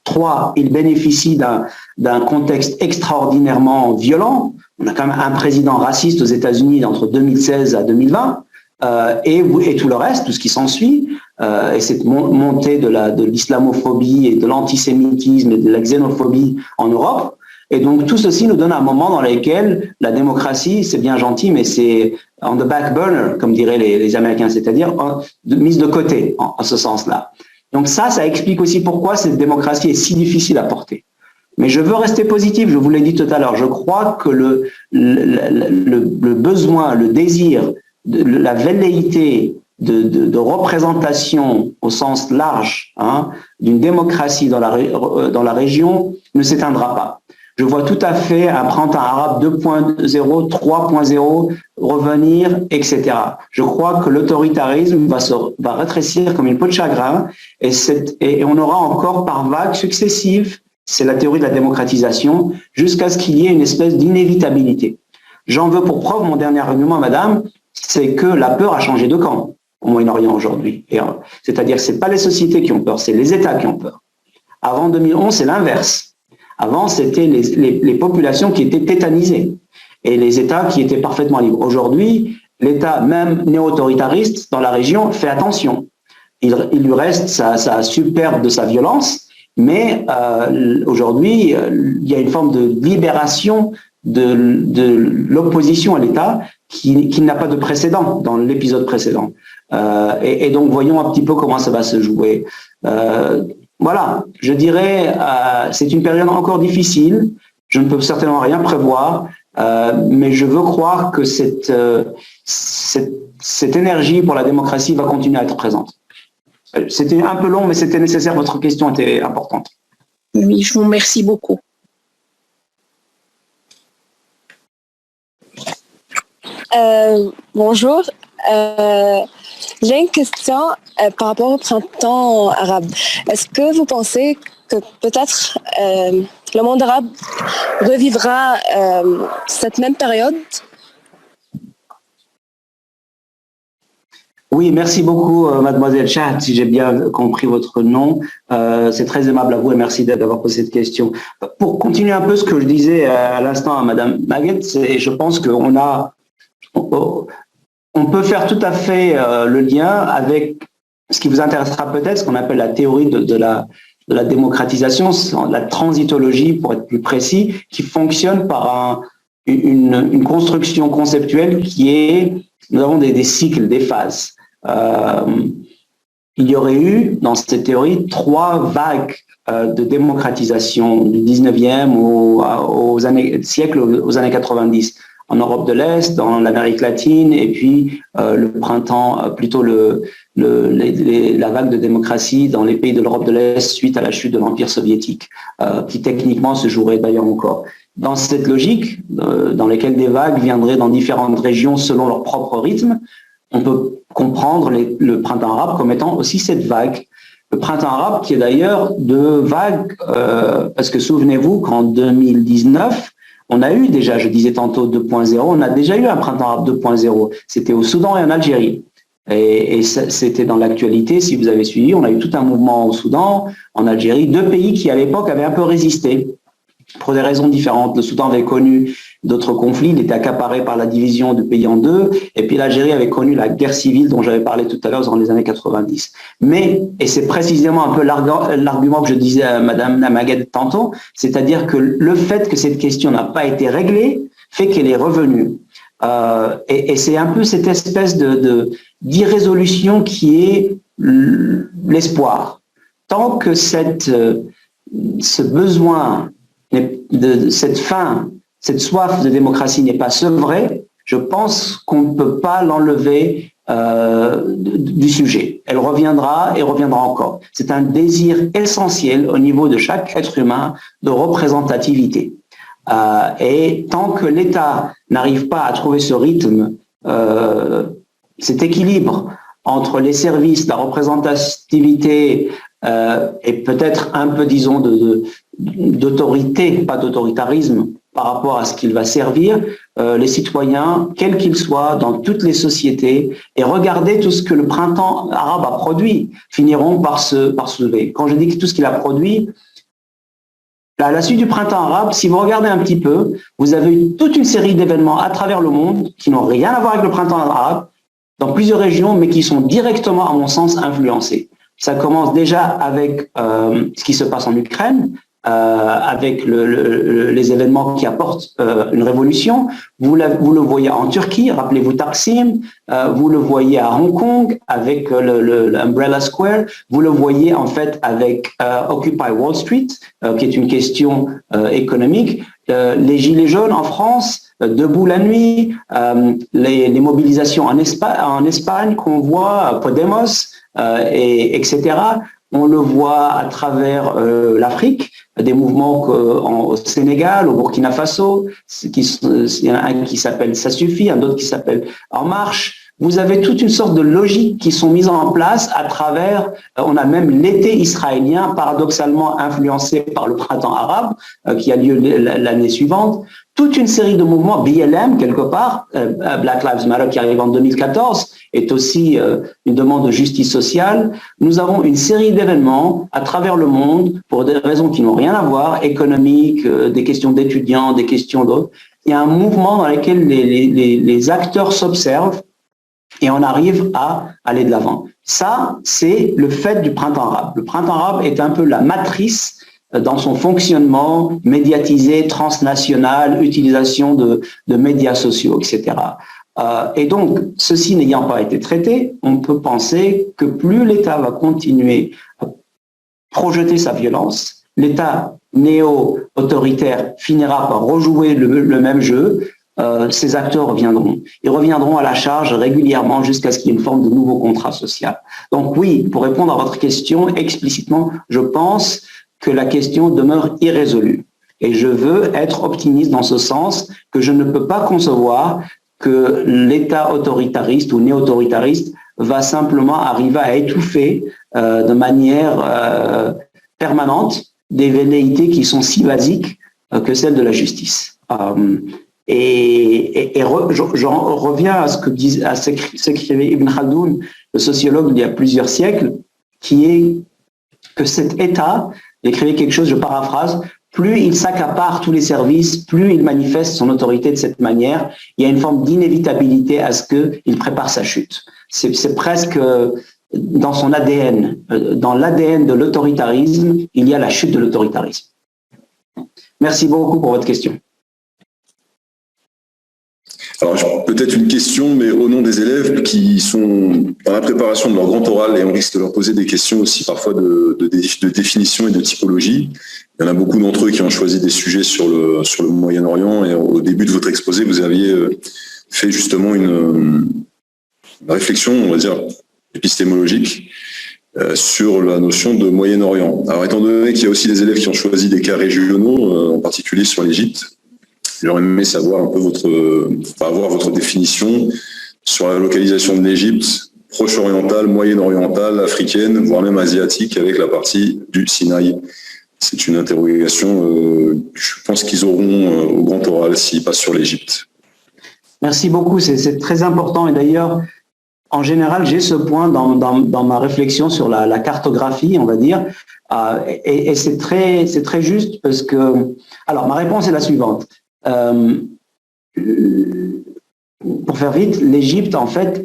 3, il bénéficie d'un contexte extraordinairement violent. On a quand même un président raciste aux États-Unis entre 2016 à 2020, et tout le reste, tout ce qui s'ensuit, et cette montée de l'islamophobie et de l'antisémitisme et de la xénophobie en Europe. Et donc, tout ceci nous donne un moment dans lequel la démocratie, c'est bien gentil, mais c'est on the back burner, comme diraient les Américains, c'est-à-dire mise de côté, en ce sens-là. Donc ça explique aussi pourquoi cette démocratie est si difficile à porter. Mais je veux rester positif, je vous l'ai dit tout à l'heure. Je crois que le besoin, le désir, la velléité de représentation au sens large d'une démocratie dans la région ne s'éteindra pas. Je vois tout à fait un printemps arabe 2.0, 3.0 revenir, etc. Je crois que l'autoritarisme va rétrécir comme une peau de chagrin et on aura encore par vagues successives, c'est la théorie de la démocratisation, jusqu'à ce qu'il y ait une espèce d'inévitabilité. J'en veux pour preuve, mon dernier argument, madame, c'est que la peur a changé de camp au Moyen-Orient aujourd'hui. C'est-à-dire que ce n'est pas les sociétés qui ont peur, c'est les États qui ont peur. Avant 2011, c'est l'inverse. Avant, c'était les populations qui étaient tétanisées et les États qui étaient parfaitement libres. Aujourd'hui, l'État, même néo-autoritariste dans la région, fait attention. Il lui reste sa superbe de sa violence, mais aujourd'hui, il y a une forme de libération de l'opposition à l'État qui n'a pas de précédent dans l'épisode précédent. Et donc, voyons un petit peu comment ça va se jouer. Voilà, je dirais, c'est une période encore difficile, je ne peux certainement rien prévoir, mais je veux croire que cette énergie pour la démocratie va continuer à être présente. C'était un peu long, mais c'était nécessaire, votre question était importante. Oui, je vous remercie beaucoup. Bonjour. J'ai une question par rapport au printemps arabe. Est-ce que vous pensez que peut-être le monde arabe revivra cette même période? Oui, merci beaucoup, mademoiselle Chahat, si j'ai bien compris votre nom. C'est très aimable à vous et merci d'avoir posé cette question. Pour continuer un peu ce que je disais à l'instant à madame Maguette, je pense on peut faire tout à fait le lien avec ce qui vous intéressera peut-être, ce qu'on appelle la théorie de la démocratisation, la transitologie pour être plus précis, qui fonctionne par une construction conceptuelle qui est, nous avons des cycles, des phases. Il y aurait eu dans cette théorie 3 vagues de démocratisation du 19e aux années 90. En Europe de l'Est, dans l'Amérique latine, et puis le printemps, plutôt la vague de démocratie dans les pays de l'Europe de l'Est suite à la chute de l'Empire soviétique, qui techniquement se jouerait d'ailleurs encore. Dans cette logique, dans laquelle des vagues viendraient dans différentes régions selon leur propre rythme, on peut comprendre le printemps arabe comme étant aussi cette vague. Le printemps arabe qui est d'ailleurs de vagues, parce que souvenez-vous qu'en 2019, on a eu déjà, je disais tantôt 2.0, on a déjà eu un printemps arabe 2.0. C'était au Soudan et en Algérie. Et c'était dans l'actualité, si vous avez suivi, on a eu tout un mouvement au Soudan, en Algérie, 2 pays qui à l'époque avaient un peu résisté. pour des raisons différentes. Le Soudan avait connu d'autres conflits, il était accaparé par la division du pays en deux, et puis l'Algérie avait connu la guerre civile dont j'avais parlé tout à l'heure dans les années 90. Mais, et c'est précisément un peu l'argument que je disais à Madame Namaguet tantôt, c'est-à-dire que le fait que cette question n'a pas été réglée fait qu'elle est revenue. Et c'est un peu cette espèce d'irrésolution qui est l'espoir. Tant que ce besoin, cette faim, cette soif de démocratie n'est pas sevrée, je pense qu'on ne peut pas l'enlever du sujet. Elle reviendra et reviendra encore. C'est un désir essentiel au niveau de chaque être humain de représentativité. Et tant que l'État n'arrive pas à trouver ce rythme, cet équilibre entre les services, la représentativité et peut-être un peu, disons, d'autorité, pas d'autoritarisme par rapport à ce qu'il va servir, les citoyens, quels qu'ils soient, dans toutes les sociétés, et regarder tout ce que le printemps arabe a produit, finiront par se lever. Quand je dis que tout ce qu'il a produit, à la suite du printemps arabe, si vous regardez un petit peu, vous avez eu toute une série d'événements à travers le monde qui n'ont rien à voir avec le printemps arabe, dans plusieurs régions, mais qui sont directement, à mon sens, influencés. Ça commence déjà avec ce qui se passe en Ukraine, avec les événements qui apportent une révolution. Vous le voyez en Turquie, rappelez-vous Taksim, vous le voyez à Hong Kong avec l'Umbrella Square, vous le voyez en fait avec Occupy Wall Street, qui est une question économique. Les Gilets jaunes en France, Debout la nuit, les mobilisations en Espagne qu'on voit, Podemos, etc. On le voit à travers l'Afrique, des mouvements au Sénégal, au Burkina Faso, il y en a un qui s'appelle Ça suffit, un autre qui s'appelle En marche. Vous avez toute une sorte de logique qui sont mises en place à travers, on a même l'été israélien, paradoxalement influencé par le printemps arabe, qui a lieu l'année suivante. Toute une série de mouvements, BLM quelque part, Black Lives Matter qui arrive en 2014, est aussi une demande de justice sociale. Nous avons une série d'événements à travers le monde pour des raisons qui n'ont rien à voir, économiques, des questions d'étudiants, des questions d'autres. Il y a un mouvement dans lequel les acteurs s'observent et on arrive à aller de l'avant. Ça, c'est le fait du printemps arabe. Le printemps arabe est un peu la matrice dans son fonctionnement médiatisé, transnational, utilisation de médias sociaux, etc. Et donc, ceci n'ayant pas été traité, on peut penser que plus l'État va continuer à projeter sa violence, l'État néo-autoritaire finira par rejouer le même jeu, ces acteurs reviendront. Ils reviendront à la charge régulièrement jusqu'à ce qu'il y ait une forme de nouveau contrat social. Donc oui, pour répondre à votre question explicitement, je pense que la question demeure irrésolue. Et je veux être optimiste dans ce sens que je ne peux pas concevoir que l'État autoritariste ou néo-autoritariste va simplement arriver à étouffer de manière permanente des velléités qui sont si basiques que celles de la justice. J'en reviens à ce qu'écrivait Ibn Khaldoun, le sociologue il y a plusieurs siècles, qui est que cet État, il écrivait quelque chose, je paraphrase, plus il s'accapare tous les services, plus il manifeste son autorité de cette manière, il y a une forme d'inévitabilité à ce qu'il prépare sa chute. C'est presque dans son ADN. Dans l'ADN de l'autoritarisme, il y a la chute de l'autoritarisme. Merci beaucoup pour votre question. Alors, peut-être une question, mais au nom des élèves qui sont dans la préparation de leur grand oral, et on risque de leur poser des questions aussi parfois de définition et de typologie. Il y en a beaucoup d'entre eux qui ont choisi des sujets sur le Moyen-Orient, et au début de votre exposé, vous aviez fait justement une réflexion, on va dire, épistémologique sur la notion de Moyen-Orient. Alors, étant donné qu'il y a aussi des élèves qui ont choisi des cas régionaux, en particulier sur l'Égypte, j'aurais aimé savoir un peu avoir votre définition sur la localisation de l'Égypte, proche-orientale, moyenne-orientale, africaine, voire même asiatique, avec la partie du Sinaï. C'est une interrogation, je pense qu'ils auront au grand oral s'ils passent sur l'Égypte. Merci beaucoup, c'est très important. Et d'ailleurs, en général, j'ai ce point dans ma réflexion sur la cartographie, on va dire. Et c'est très juste parce que... Alors, ma réponse est la suivante. Pour faire vite, l'Égypte, en fait,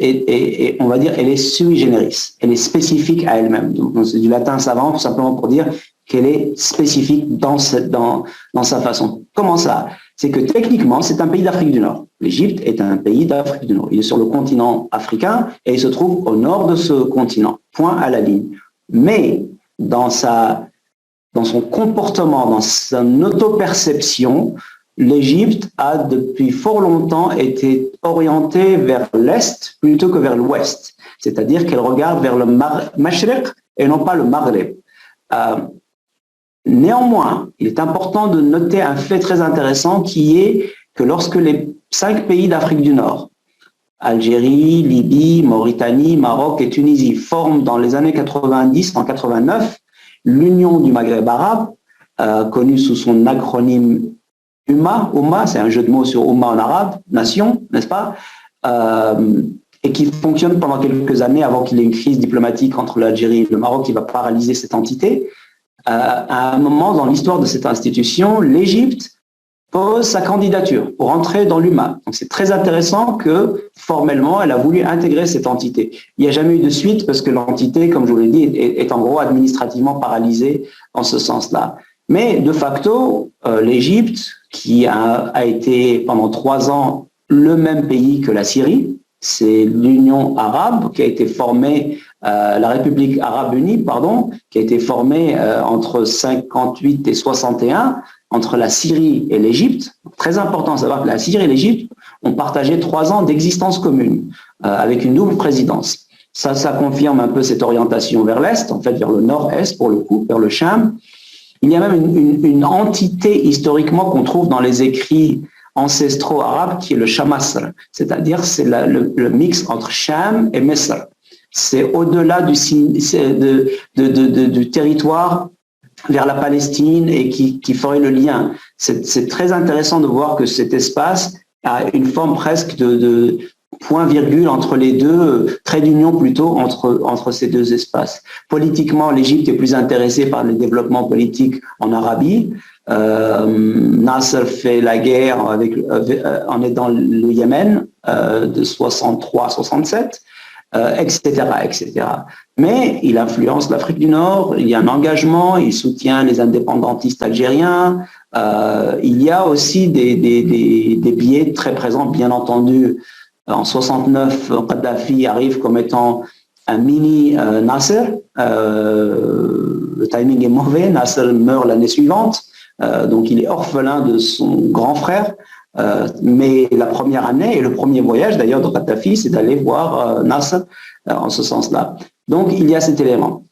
on va dire, elle est sui generis. Elle est spécifique à elle-même. Donc, c'est du latin savant, tout simplement pour dire qu'elle est spécifique dans sa façon. Comment ça? C'est que techniquement, c'est un pays d'Afrique du Nord. L'Égypte est un pays d'Afrique du Nord. Il est sur le continent africain et il se trouve au nord de ce continent. Point à la ligne. Mais dans son comportement, dans son auto-perception, l'Égypte a depuis fort longtemps été orientée vers l'Est plutôt que vers l'Ouest. C'est-à-dire qu'elle regarde vers le Mashriq et non pas le Maghreb. Néanmoins, il est important de noter un fait très intéressant qui est que lorsque les 5 pays d'Afrique du Nord, Algérie, Libye, Mauritanie, Maroc et Tunisie, forment dans les années 90, en 89, l'Union du Maghreb arabe, connue sous son acronyme UMA, c'est un jeu de mots sur Umma en arabe, nation, n'est-ce pas, et qui fonctionne pendant quelques années avant qu'il y ait une crise diplomatique entre l'Algérie et le Maroc qui va paralyser cette entité. À un moment dans l'histoire de cette institution, l'Égypte pose sa candidature pour entrer dans l'UMA. Donc c'est très intéressant que formellement, elle a voulu intégrer cette entité. Il n'y a jamais eu de suite parce que l'entité, comme je vous l'ai dit, est en gros administrativement paralysée en ce sens-là. Mais de facto, l'Égypte, qui a été pendant 3 ans le même pays que la Syrie, c'est l'Union arabe qui a été formée, la République arabe unie, pardon, qui a été formée entre 58 et 61, entre la Syrie et l'Égypte. Très important de savoir que la Syrie et l'Égypte ont partagé 3 ans d'existence commune, avec une double présidence. Ça confirme un peu cette orientation vers l'Est, en fait vers le nord-est pour le coup, vers le Cham. Il y a même une entité historiquement qu'on trouve dans les écrits ancestraux arabes qui est le Chamasr, c'est-à-dire c'est le mix entre Cham et Mesr. C'est au-delà du territoire vers la Palestine et qui ferait le lien. C'est très intéressant de voir que cet espace a une forme presque de point-virgule entre les deux, trait d'union plutôt entre ces deux espaces. Politiquement, l'Égypte est plus intéressée par le développement politique en Arabie. Nasser fait la guerre en aidant le Yémen de 63 à 67, etc., etc. Mais il influence l'Afrique du Nord, il y a un engagement, il soutient les indépendantistes algériens. Il y a aussi des biais très présents, bien entendu. En 69, Kadhafi arrive comme étant un mini Nasser. Le timing est mauvais. Nasser meurt l'année suivante. Donc il est orphelin de son grand frère. Mais la première année et le premier voyage d'ailleurs de Kadhafi, c'est d'aller voir Nasser en ce sens-là. Donc il y a cet élément.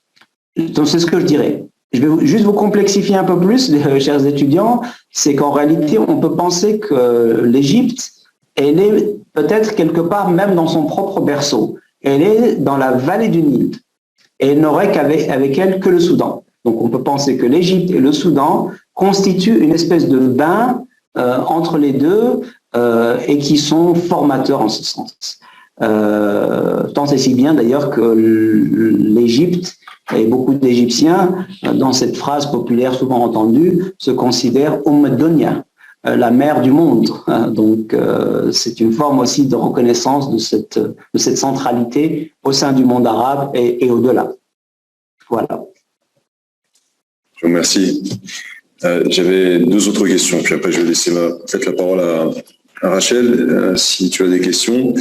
Donc c'est ce que je dirais. Je vais juste vous complexifier un peu plus, chers étudiants. C'est qu'en réalité, on peut penser que l'Égypte, elle est peut-être quelque part même dans son propre berceau. Elle est dans la vallée du Nil. Et elle n'aurait avec elle que le Soudan. Donc on peut penser que l'Égypte et le Soudan constituent une espèce de bain entre les deux et qui sont formateurs en ce sens. Tant et si bien d'ailleurs que l'Égypte et beaucoup d'Égyptiens, dans cette phrase populaire souvent entendue, se considèrent Dunya, la mère du monde. Donc c'est une forme aussi de reconnaissance de cette centralité au sein du monde arabe et au-delà. Voilà. Je vous remercie. J'avais 2 autres questions, puis après je vais laisser la parole à Rachel, si tu as des questions.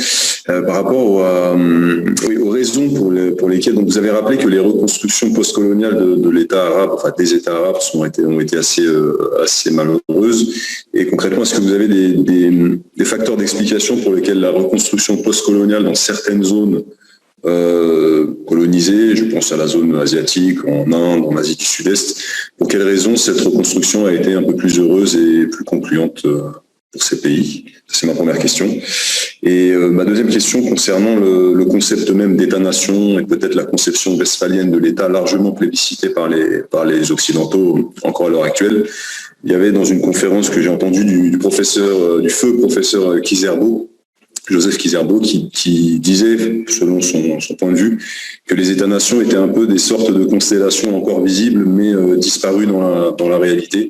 Par rapport aux raisons pour lesquelles, donc vous avez rappelé que les reconstructions postcoloniales de l'État arabe, enfin des États arabes, ont été assez malheureuses. Et concrètement, est-ce que vous avez des facteurs d'explication pour lesquels la reconstruction postcoloniale dans certaines zones colonisées, je pense à la zone asiatique, en Inde, en Asie du Sud-Est, pour quelles raisons cette reconstruction a été un peu plus heureuse et plus concluante pour ces pays? C'est ma première question. Et ma deuxième question concernant le concept même d'État-nation et peut-être la conception westphalienne de l'État largement plébiscitée par les Occidentaux encore à l'heure actuelle. Il y avait dans une conférence que j'ai entendue du feu professeur Kizerbo, Joseph Kizerbo, qui disait, selon son point de vue, que les États-nations étaient un peu des sortes de constellations encore visibles, mais disparues dans la réalité,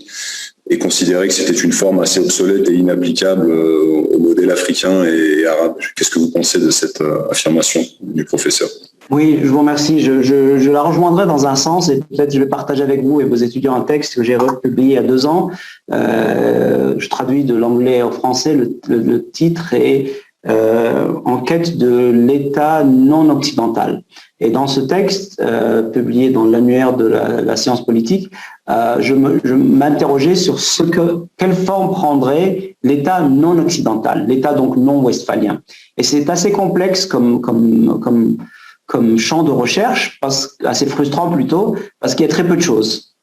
et considérait que c'était une forme assez obsolète et inapplicable au modèle africain et arabe. Qu'est-ce que vous pensez de cette affirmation du professeur ? Oui, je vous remercie. Je la rejoindrai dans un sens et peut-être je vais partager avec vous et vos étudiants un texte que j'ai republié il y a 2 ans. Je traduis de l'anglais au français. Le titre est En quête de l'État non occidental. Et dans ce texte, publié dans l'annuaire de la science politique, je m'interrogeais sur quelle forme prendrait l'État non occidental, l'État donc non westphalien. Et c'est assez complexe comme champ de recherche, assez frustrant plutôt, parce qu'il y a très peu de choses.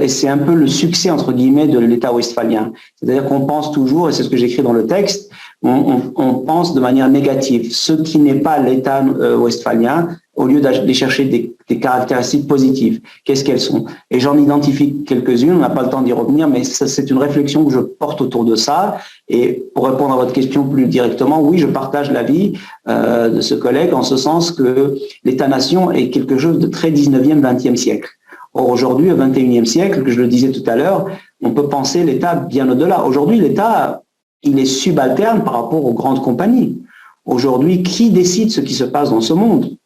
Et c'est un peu le succès, entre guillemets, de l'État westphalien. C'est-à-dire qu'on pense toujours, et c'est ce que j'écris dans le texte, on pense de manière négative. Ce qui n'est pas l'État westphalien, au lieu d'aller chercher des caractéristiques positives, qu'est-ce qu'elles sont? Et j'en identifie quelques-unes, on n'a pas le temps d'y revenir, mais c'est une réflexion que je porte autour de ça. Et pour répondre à votre question plus directement, oui, je partage l'avis de ce collègue en ce sens que l'État-nation est quelque chose de très 19e, 20e siècle. Or, aujourd'hui, au 21e siècle, que je le disais tout à l'heure, on peut penser l'État bien au-delà. Aujourd'hui, l'État, il est subalterne par rapport aux grandes compagnies. Aujourd'hui, qui décide ce qui se passe dans ce monde?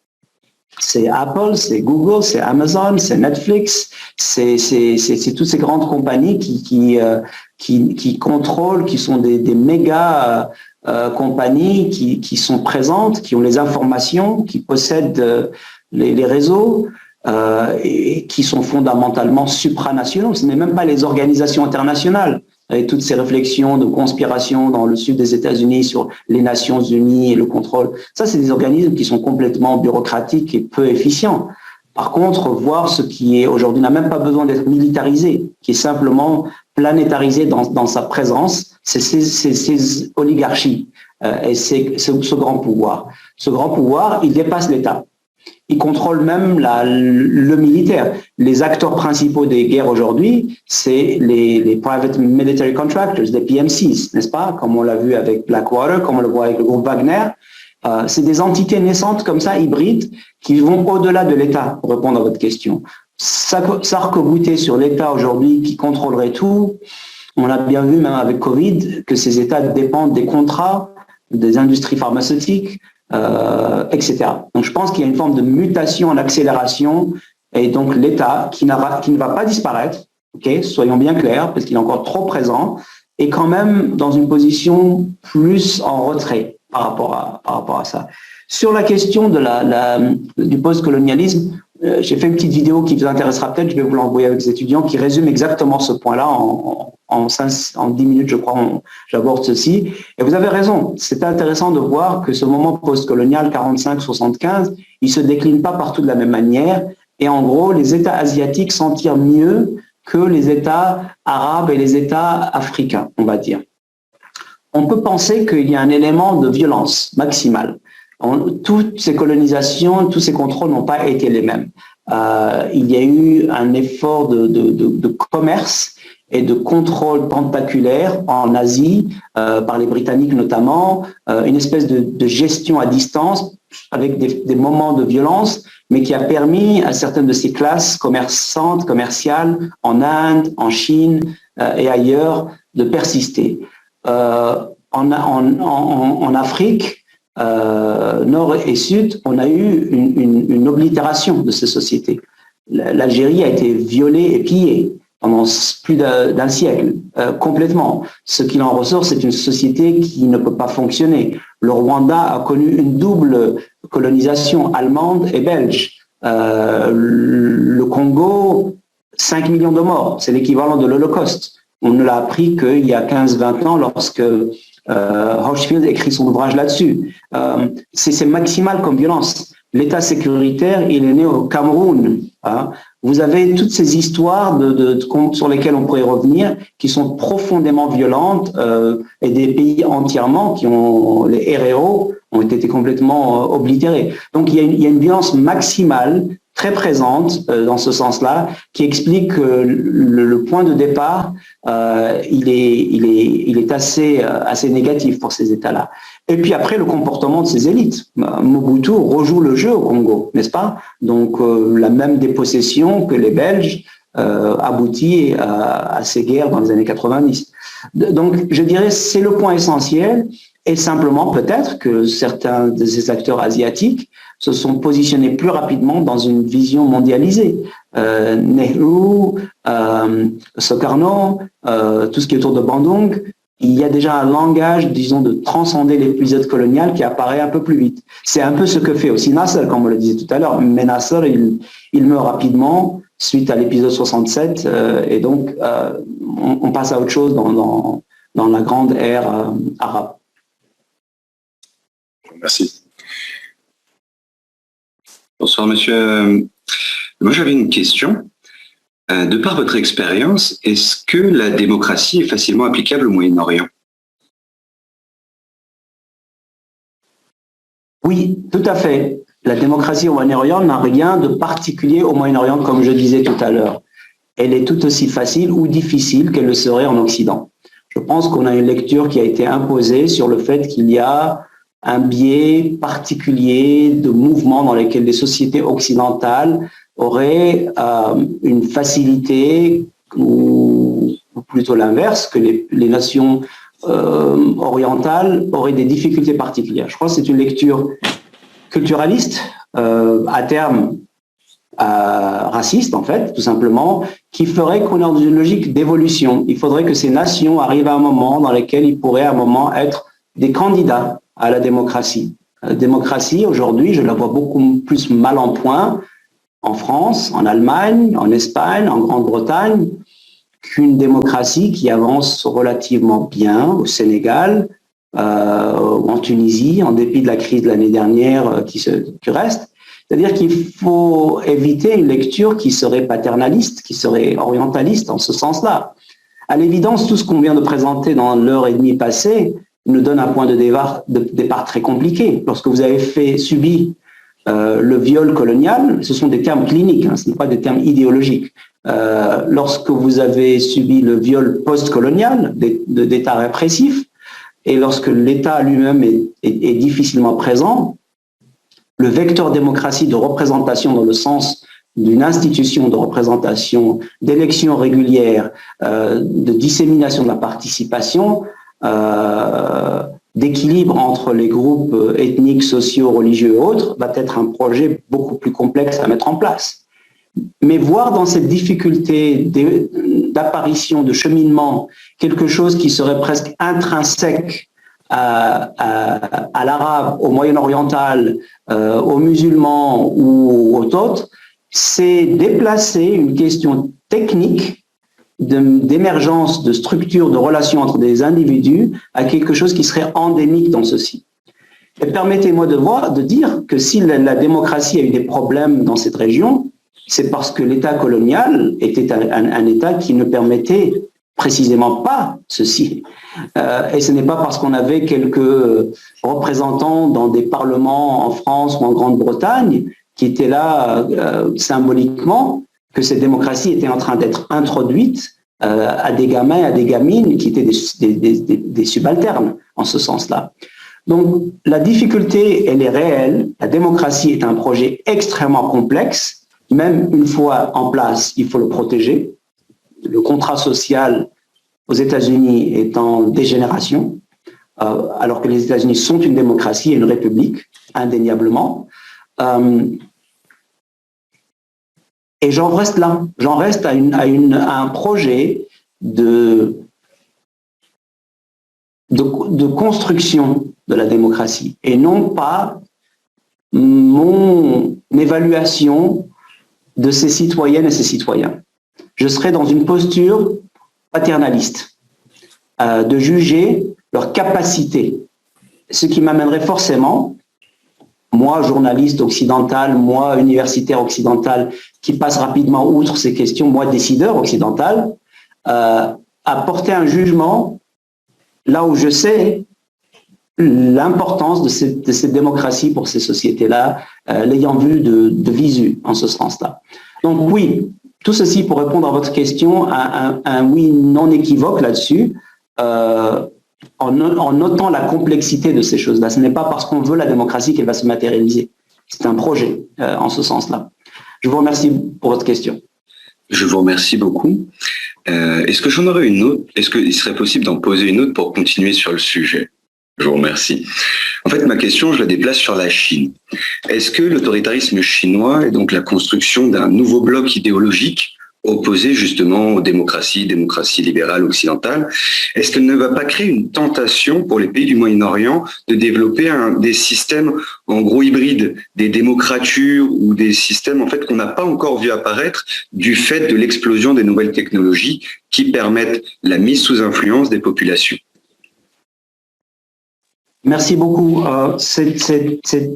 C'est Apple, c'est Google, c'est Amazon, c'est Netflix, c'est toutes ces grandes compagnies qui contrôlent, qui sont des méga compagnies qui sont présentes, qui ont les informations, qui possèdent les réseaux et qui sont fondamentalement supranationaux. Ce n'est même pas les organisations internationales. Avec toutes ces réflexions de conspiration dans le sud des États-Unis sur les Nations Unies et le contrôle. Ça, c'est des organismes qui sont complètement bureaucratiques et peu efficients. Par contre, voir ce qui est aujourd'hui n'a même pas besoin d'être militarisé, qui est simplement planétarisé dans sa présence, c'est ces oligarchies et c'est ce grand pouvoir. Ce grand pouvoir, il dépasse l'État. Il contrôle même le militaire. Les acteurs principaux des guerres aujourd'hui, c'est les private military contractors, les PMCs, n'est-ce pas? Comme on l'a vu avec Blackwater, comme on le voit avec le groupe Wagner. C'est des entités naissantes comme ça, hybrides, qui vont au-delà de l'État, pour répondre à votre question. S'arc-bouter sur l'État aujourd'hui qui contrôlerait tout, on a bien vu même avec Covid que ces États dépendent des contrats, des industries pharmaceutiques, etc. Donc je pense qu'il y a une forme de mutation en accélération et donc l'État qui ne va pas disparaître, soyons bien clairs, parce qu'il est encore trop présent, est quand même dans une position plus en retrait par rapport à ça. Sur la question du post-colonialisme, j'ai fait une petite vidéo qui vous intéressera peut-être, je vais vous l'envoyer avec les étudiants, qui résume exactement ce point-là en 10 minutes, je crois, j'aborde ceci. Et vous avez raison, c'est intéressant de voir que ce moment post-colonial 45-75, il ne se décline pas partout de la même manière. Et en gros, les États asiatiques s'en tirent mieux que les États arabes et les États africains, on va dire. On peut penser qu'il y a un élément de violence maximale. Toutes ces colonisations, tous ces contrôles n'ont pas été les mêmes. Il y a eu un effort de commerce et de contrôle tentaculaire en Asie, par les Britanniques notamment, une espèce de gestion à distance avec des moments de violence, mais qui a permis à certaines de ces classes commerçantes, commerciales, en Inde, en Chine et ailleurs, de persister. En Afrique, Nord et Sud, on a eu une oblitération de ces sociétés. L'Algérie a été violée et pillée pendant plus d'un siècle, complètement. Ce qu'il en ressort, c'est une société qui ne peut pas fonctionner. Le Rwanda a connu une double colonisation allemande et belge. Le Congo, 5 millions de morts, c'est l'équivalent de l'Holocauste. On ne l'a appris qu'il y a 15-20 ans lorsque Hochschild écrit son ouvrage là-dessus. C'est maximal comme violence. L'État sécuritaire, il est né au Cameroun. Vous avez toutes ces histoires sur lesquelles on pourrait revenir, qui sont profondément violentes, et des pays entièrement les RRO ont été complètement oblitérés. Donc il y a une violence maximale très présente dans ce sens-là, qui explique que le point de départ, il est assez négatif pour ces États-là. Et puis après, le comportement de ces élites. Mobutu rejoue le jeu au Congo, n'est-ce pas? Donc la même dépossession que les Belges aboutit à ces guerres dans les années 90. Donc je dirais c'est le point essentiel, et simplement peut-être que certains de ces acteurs asiatiques se sont positionnés plus rapidement dans une vision mondialisée. Nehru, Sukarno, tout ce qui est autour de Bandung, il y a déjà un langage, disons, de transcender l'épisode colonial qui apparaît un peu plus vite. C'est un peu ce que fait aussi Nasser, comme on le disait tout à l'heure. Mais Nasser, il meurt rapidement suite à l'épisode 67, et donc on passe à autre chose dans la grande ère arabe. Merci. Bonsoir, monsieur. Moi, j'avais une question. De par votre expérience, est-ce que la démocratie est facilement applicable au Moyen-Orient? Oui, tout à fait. La démocratie au Moyen-Orient n'a rien de particulier au Moyen-Orient, comme je disais tout à l'heure. Elle est tout aussi facile ou difficile qu'elle le serait en Occident. Je pense qu'on a une lecture qui a été imposée sur le fait qu'il y a un biais particulier de mouvements dans lesquels les sociétés occidentales auraient une facilité, ou plutôt l'inverse, que les nations orientales auraient des difficultés particulières. Je crois que c'est une lecture culturaliste, à terme raciste en fait, tout simplement, qui ferait qu'on est dans une logique d'évolution. Il faudrait que ces nations arrivent à un moment dans lequel ils pourraient à un moment être des candidats à la démocratie. La démocratie, aujourd'hui, je la vois beaucoup plus mal en point en France, en Allemagne, en Espagne, en Grande-Bretagne, qu'une démocratie qui avance relativement bien au Sénégal, en Tunisie, en dépit de la crise de l'année dernière qui reste. C'est-à-dire qu'il faut éviter une lecture qui serait paternaliste, qui serait orientaliste en ce sens-là. À l'évidence, tout ce qu'on vient de présenter dans l'heure et demie passée nous donne un point de départ très compliqué. Lorsque vous avez subi le viol colonial, ce sont des termes cliniques, ce ne sont pas des termes idéologiques. Lorsque vous avez subi le viol post-colonial d'États répressifs, et lorsque l'État lui-même est difficilement présent, le vecteur démocratie de représentation dans le sens d'une institution de représentation, d'élections régulières, de dissémination de la participation, d'équilibre entre les groupes ethniques, sociaux, religieux et autres, va être un projet beaucoup plus complexe à mettre en place. Mais voir dans cette difficulté d'apparition, de cheminement, quelque chose qui serait presque intrinsèque à l'arabe, au Moyen-Oriental, aux musulmans ou aux autres, c'est déplacer une question technique d'émergence de structures, de relations entre des individus à quelque chose qui serait endémique dans ceci. Et permettez-moi de dire que si la démocratie a eu des problèmes dans cette région, c'est parce que l'État colonial était un État qui ne permettait précisément pas ceci. Et ce n'est pas parce qu'on avait quelques représentants dans des parlements en France ou en Grande-Bretagne qui étaient là symboliquement que cette démocratie était en train d'être introduite à des gamins, à des gamines qui étaient des subalternes en ce sens-là. Donc la difficulté, elle est réelle. La démocratie est un projet extrêmement complexe. Même une fois en place, il faut le protéger. Le contrat social aux États-Unis est en dégénération, alors que les États-Unis sont une démocratie et une république, indéniablement. Et j'en reste là. J'en reste à un projet de construction de la démocratie et non pas mon évaluation de ces citoyennes et ces citoyens. Je serai dans une posture paternaliste, de juger leur capacité, ce qui m'amènerait forcément, moi journaliste occidental, moi universitaire occidental, qui passe rapidement outre ces questions, moi décideur occidental, à porter un jugement là où je sais l'importance de cette démocratie pour ces sociétés-là, l'ayant vu de visu en ce sens-là. Donc oui, tout ceci pour répondre à votre question, un oui non équivoque là-dessus, en notant la complexité de ces choses-là. Ce n'est pas parce qu'on veut la démocratie qu'elle va se matérialiser. C'est un projet en ce sens-là. Je vous remercie pour votre question. Je vous remercie beaucoup. Est-ce que j'en aurais une autre? Est-ce qu'il serait possible d'en poser une autre pour continuer sur le sujet? Je vous remercie. En fait, ma question, je la déplace sur la Chine. Est-ce que l'autoritarisme chinois est donc la construction d'un nouveau bloc idéologique opposé justement aux démocraties libérales occidentales? Est-ce qu'elle ne va pas créer une tentation pour les pays du Moyen-Orient de développer des systèmes en gros hybrides, des démocratures ou des systèmes en fait qu'on n'a pas encore vu apparaître du fait de l'explosion des nouvelles technologies qui permettent la mise sous influence des populations? Merci beaucoup. C'est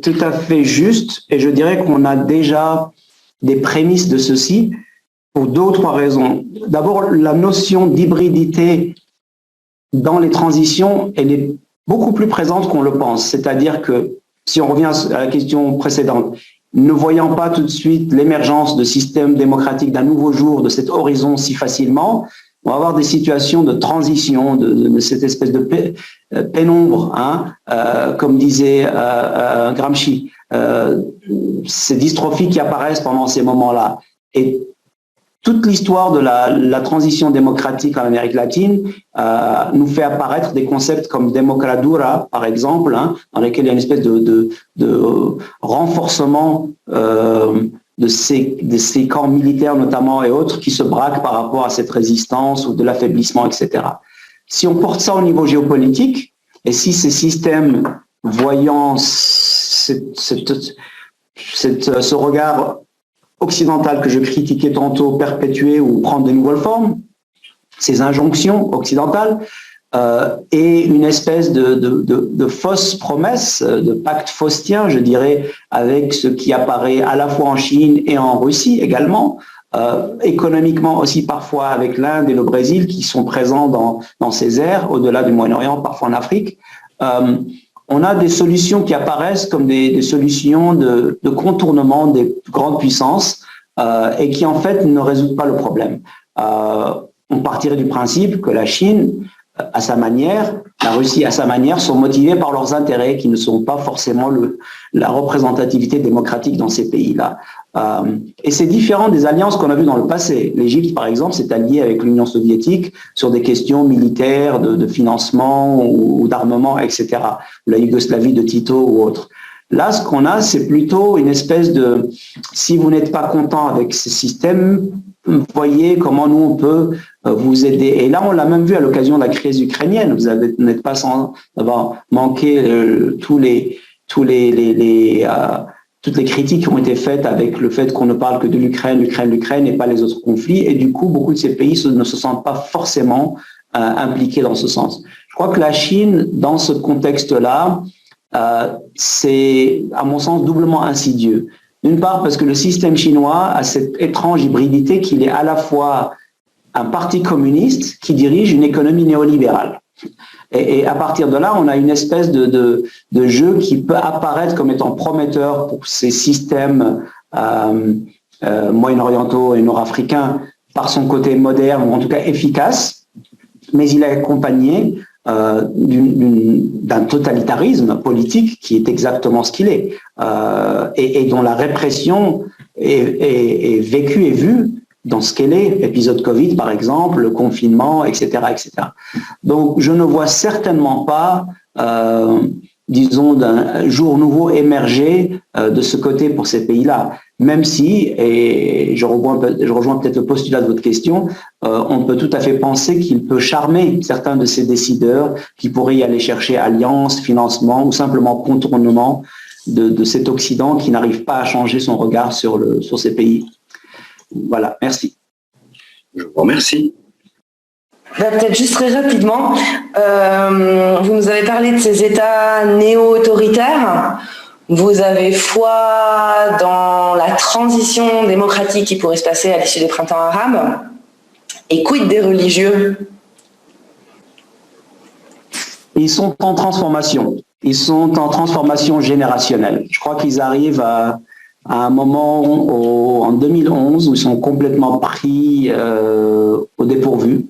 tout à fait juste et je dirais qu'on a déjà des prémices de ceci pour deux ou trois raisons. D'abord, la notion d'hybridité dans les transitions, elle est beaucoup plus présente qu'on le pense. C'est-à-dire que, si on revient à la question précédente, ne voyant pas tout de suite l'émergence de systèmes démocratiques d'un nouveau jour, de cet horizon si facilement, on va avoir des situations de transition, de cette espèce de pénombre, hein, comme disait Gramsci, ces dystrophies qui apparaissent pendant ces moments-là. Et toute l'histoire de la transition démocratique en Amérique latine nous fait apparaître des concepts comme democradura, par exemple, hein, dans lesquels il y a une espèce de renforcement de ces camps militaires notamment et autres qui se braquent par rapport à cette résistance ou de l'affaiblissement, etc. Si on porte ça au niveau géopolitique, et si ces systèmes voyant ce regard occidental que je critiquais tantôt perpétuer ou prendre de nouvelles formes, ces injonctions occidentales, et une espèce de fausse promesse, de pacte faustien, je dirais, avec ce qui apparaît à la fois en Chine et en Russie également, économiquement aussi parfois avec l'Inde et le Brésil qui sont présents dans ces aires, au-delà du Moyen-Orient, parfois en Afrique. On a des solutions qui apparaissent comme des solutions de contournement des grandes puissances et qui en fait ne résout pas le problème. On partirait du principe que la Chine, à sa manière, la Russie à sa manière, sont motivés par leurs intérêts qui ne sont pas forcément la représentativité démocratique dans ces pays-là. Et c'est différent des alliances qu'on a vues dans le passé. L'Égypte, par exemple, s'est alliée avec l'Union soviétique sur des questions militaires, de financement ou d'armement, etc. La Yougoslavie de Tito ou autre. Là, ce qu'on a, c'est plutôt une espèce de « si vous n'êtes pas content avec ce système, voyez comment nous, on peut vous aider ». Et là, on l'a même vu à l'occasion de la crise ukrainienne. Vous n'êtes pas sans avoir manqué toutes les critiques qui ont été faites avec le fait qu'on ne parle que de l'Ukraine et pas les autres conflits. Et du coup, beaucoup de ces pays ne se sentent pas forcément impliqués dans ce sens. Je crois que la Chine, dans ce contexte-là, c'est, à mon sens, doublement insidieux. D'une part, parce que le système chinois a cette étrange hybridité qu'il est à la fois un parti communiste qui dirige une économie néolibérale. Et à partir de là, on a une espèce de jeu qui peut apparaître comme étant prometteur pour ces systèmes moyen-orientaux et nord-africains par son côté moderne, ou en tout cas efficace, mais il est accompagné d'un totalitarisme politique qui est exactement ce qu'il est, et dont la répression est vécue et vue dans ce qu'elle est, épisode Covid par exemple, le confinement, etc., etc. Donc je ne vois certainement pas, disons, d'un jour nouveau émerger de ce côté pour ces pays-là, même si, et je rejoins peut-être le postulat de votre question, on peut tout à fait penser qu'il peut charmer certains de ces décideurs qui pourraient y aller chercher alliance, financement ou simplement contournement de cet Occident qui n'arrive pas à changer son regard sur ces pays. Voilà, merci. Je vous remercie. Peut-être juste très rapidement, vous nous avez parlé de ces États néo-autoritaires. Vous avez foi dans la transition démocratique qui pourrait se passer à l'issue des printemps arabes. Et quid des religieux? Ils sont en transformation. ils sont en transformation générationnelle. Je crois qu'ils arrivent à un moment en 2011 où ils sont complètement pris au dépourvu.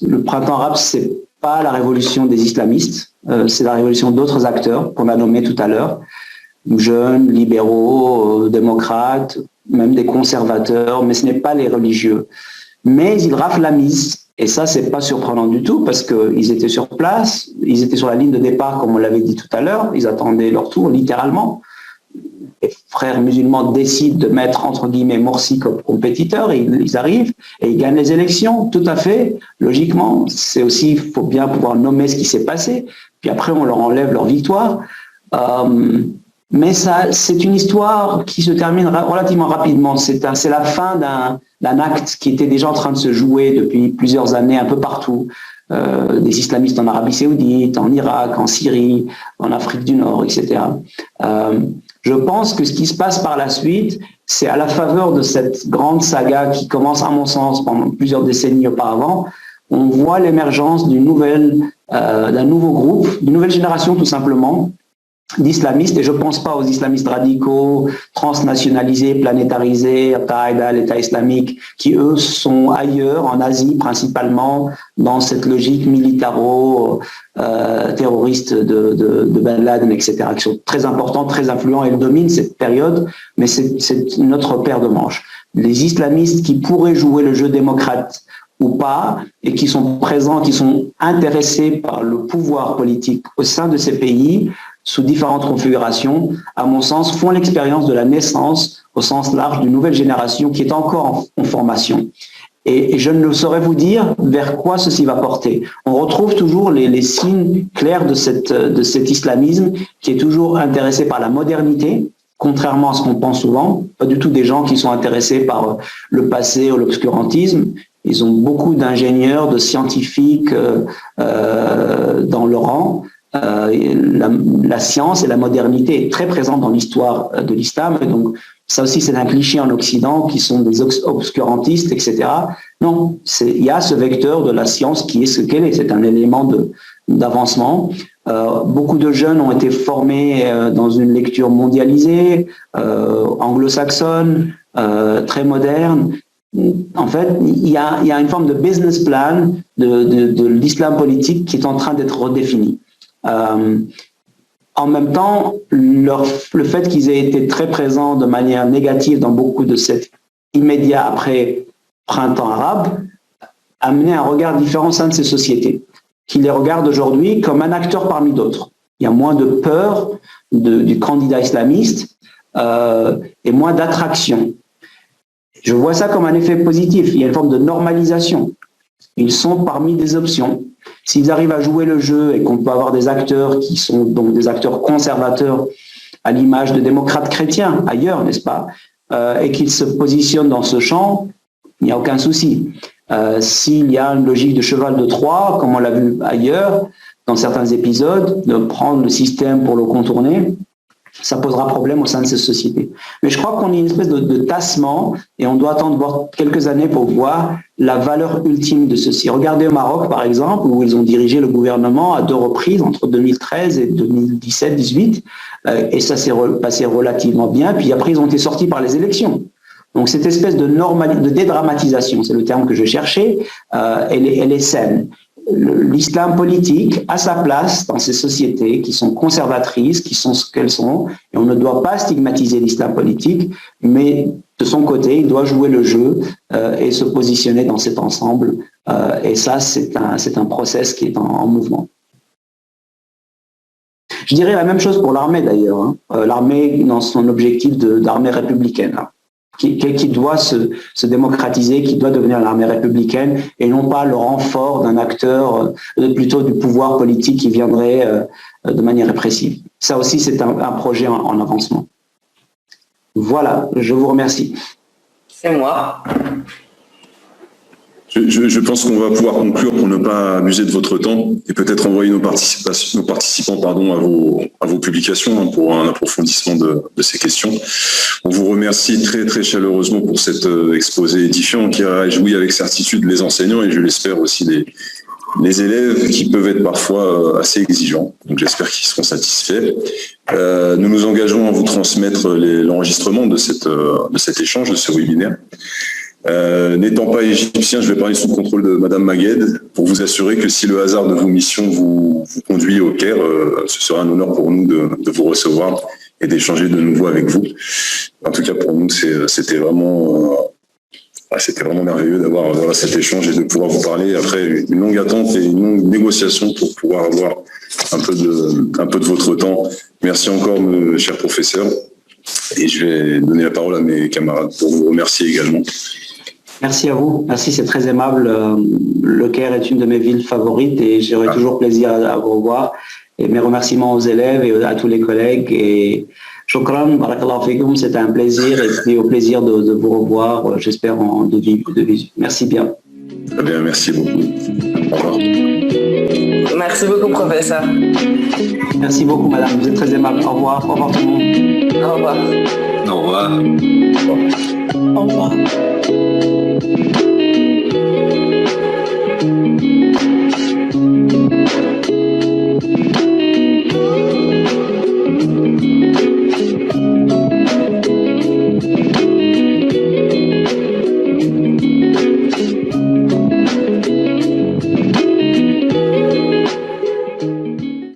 Le printemps arabe, c'est pas la révolution des islamistes, c'est la révolution d'autres acteurs qu'on a nommés tout à l'heure, jeunes, libéraux, démocrates, même des conservateurs, mais ce n'est pas les religieux. Mais ils raflent la mise. Et ça, c'est pas surprenant du tout parce qu'ils étaient sur place, ils étaient sur la ligne de départ, comme on l'avait dit tout à l'heure, ils attendaient leur tour, littéralement. Les frères musulmans décident de mettre, entre guillemets, Morsi comme compétiteur, et ils arrivent et ils gagnent les élections, tout à fait, logiquement. C'est aussi, il faut bien pouvoir nommer ce qui s'est passé, puis après, on leur enlève leur victoire. Mais ça, c'est une histoire qui se termine relativement rapidement. C'est la fin d'un acte qui était déjà en train de se jouer depuis plusieurs années un peu partout. Des islamistes en Arabie Saoudite, en Irak, en Syrie, en Afrique du Nord, etc. Je pense que ce qui se passe par la suite, c'est à la faveur de cette grande saga qui commence, à mon sens, pendant plusieurs décennies auparavant. On voit l'émergence d'un nouveau groupe, d'une nouvelle génération tout simplement, d'islamistes, et je ne pense pas aux islamistes radicaux, transnationalisés, planétarisés, Al-Qaïda, l'État islamique, qui eux sont ailleurs, en Asie principalement, dans cette logique militaro-terroriste de Ben Laden, etc., qui sont très importants, très influents, et ils dominent cette période, mais c'est notre paire de manches. Les islamistes qui pourraient jouer le jeu démocrate ou pas, et qui sont présents, qui sont intéressés par le pouvoir politique au sein de ces pays, sous différentes configurations, à mon sens, font l'expérience de la naissance, au sens large, d'une nouvelle génération qui est encore en formation. Et je ne saurais vous dire vers quoi ceci va porter. On retrouve toujours les signes clairs de cet islamisme qui est toujours intéressé par la modernité, contrairement à ce qu'on pense souvent. Pas du tout des gens qui sont intéressés par le passé ou l'obscurantisme. Ils ont beaucoup d'ingénieurs, de scientifiques dans leur rang. La science et la modernité est très présente dans l'histoire de l'islam, et donc ça aussi c'est un cliché en Occident qui sont des obscurantistes, etc. Non, il y a ce vecteur de la science qui est ce qu'elle est, c'est un élément d'avancement. Beaucoup de jeunes ont été formés dans une lecture mondialisée, anglo-saxonne, très moderne. En fait, il y a une forme de business plan de l'islam politique qui est en train d'être redéfinie. En même temps, le fait qu'ils aient été très présents de manière négative dans beaucoup de cet immédiat après printemps arabe a amené un regard différent au sein de ces sociétés, qui les regardent aujourd'hui comme un acteur parmi d'autres. Il y a moins de peur du candidat islamiste et moins d'attraction. Je vois ça comme un effet positif. Il y a une forme de normalisation. Ils sont parmi des options. S'ils arrivent à jouer le jeu et qu'on peut avoir des acteurs qui sont donc des acteurs conservateurs à l'image de démocrates chrétiens ailleurs, n'est-ce pas, et qu'ils se positionnent dans ce champ, il n'y a aucun souci. S'il y a une logique de cheval de Troie, comme on l'a vu ailleurs, dans certains épisodes, de prendre le système pour le contourner, ça posera problème au sein de ces sociétés. Mais je crois qu'on est une espèce de tassement et on doit attendre voir quelques années pour voir la valeur ultime de ceci. Regardez au Maroc, par exemple, où ils ont dirigé le gouvernement à 2 reprises, entre 2013 et 2017-18, et ça s'est passé relativement bien. Puis après, ils ont été sortis par les élections. Donc cette espèce de dédramatisation, c'est le terme que je cherchais, elle est saine. L'islam politique a sa place dans ces sociétés qui sont conservatrices, qui sont ce qu'elles sont, et on ne doit pas stigmatiser l'islam politique, mais de son côté, il doit jouer le jeu et se positionner dans cet ensemble. Et ça, c'est un process qui est en mouvement. Je dirais la même chose pour l'armée d'ailleurs. Hein. L'armée dans son objectif d'armée républicaine. Hein. Qui doit se démocratiser, qui doit devenir l'armée républicaine et non pas le renfort d'un acteur, plutôt du pouvoir politique qui viendrait de manière répressive. Ça aussi, c'est un projet en avancement. Voilà, je vous remercie. C'est moi. Je pense qu'on va pouvoir conclure pour ne pas abuser de votre temps et peut-être envoyer nos participants à vos publications pour un approfondissement de ces questions. On vous remercie très très chaleureusement pour cet exposé édifiant qui a réjoui avec certitude les enseignants et je l'espère aussi les élèves qui peuvent être parfois assez exigeants. Donc j'espère qu'ils seront satisfaits. Nous nous engageons à vous transmettre l'enregistrement de cet échange, de ce webinaire. N'étant pas égyptien, je vais parler sous le contrôle de Madame Magued pour vous assurer que si le hasard de vos missions vous conduit au Caire, ce sera un honneur pour nous de vous recevoir et d'échanger de nouveau avec vous. En tout cas, pour nous, c'était vraiment merveilleux d'avoir cet échange et de pouvoir vous parler après une longue attente et une longue négociation pour pouvoir avoir un peu de votre temps. Merci encore, cher professeur. Et je vais donner la parole à mes camarades pour vous remercier également. Merci à vous. Merci, c'est très aimable. Le Caire est une de mes villes favorites et j'aurai toujours plaisir à vous revoir. Et mes remerciements aux élèves et à tous les collègues. Et shukran, barakallahu fikoum, c'était un plaisir et puis au plaisir de vous revoir, j'espère, de visu. Merci bien. Très bien, merci beaucoup. Au revoir. Merci beaucoup, professeur. Merci beaucoup, madame. Vous êtes très aimable. Au revoir. Au revoir tout le monde. Au revoir. Au revoir. Au revoir.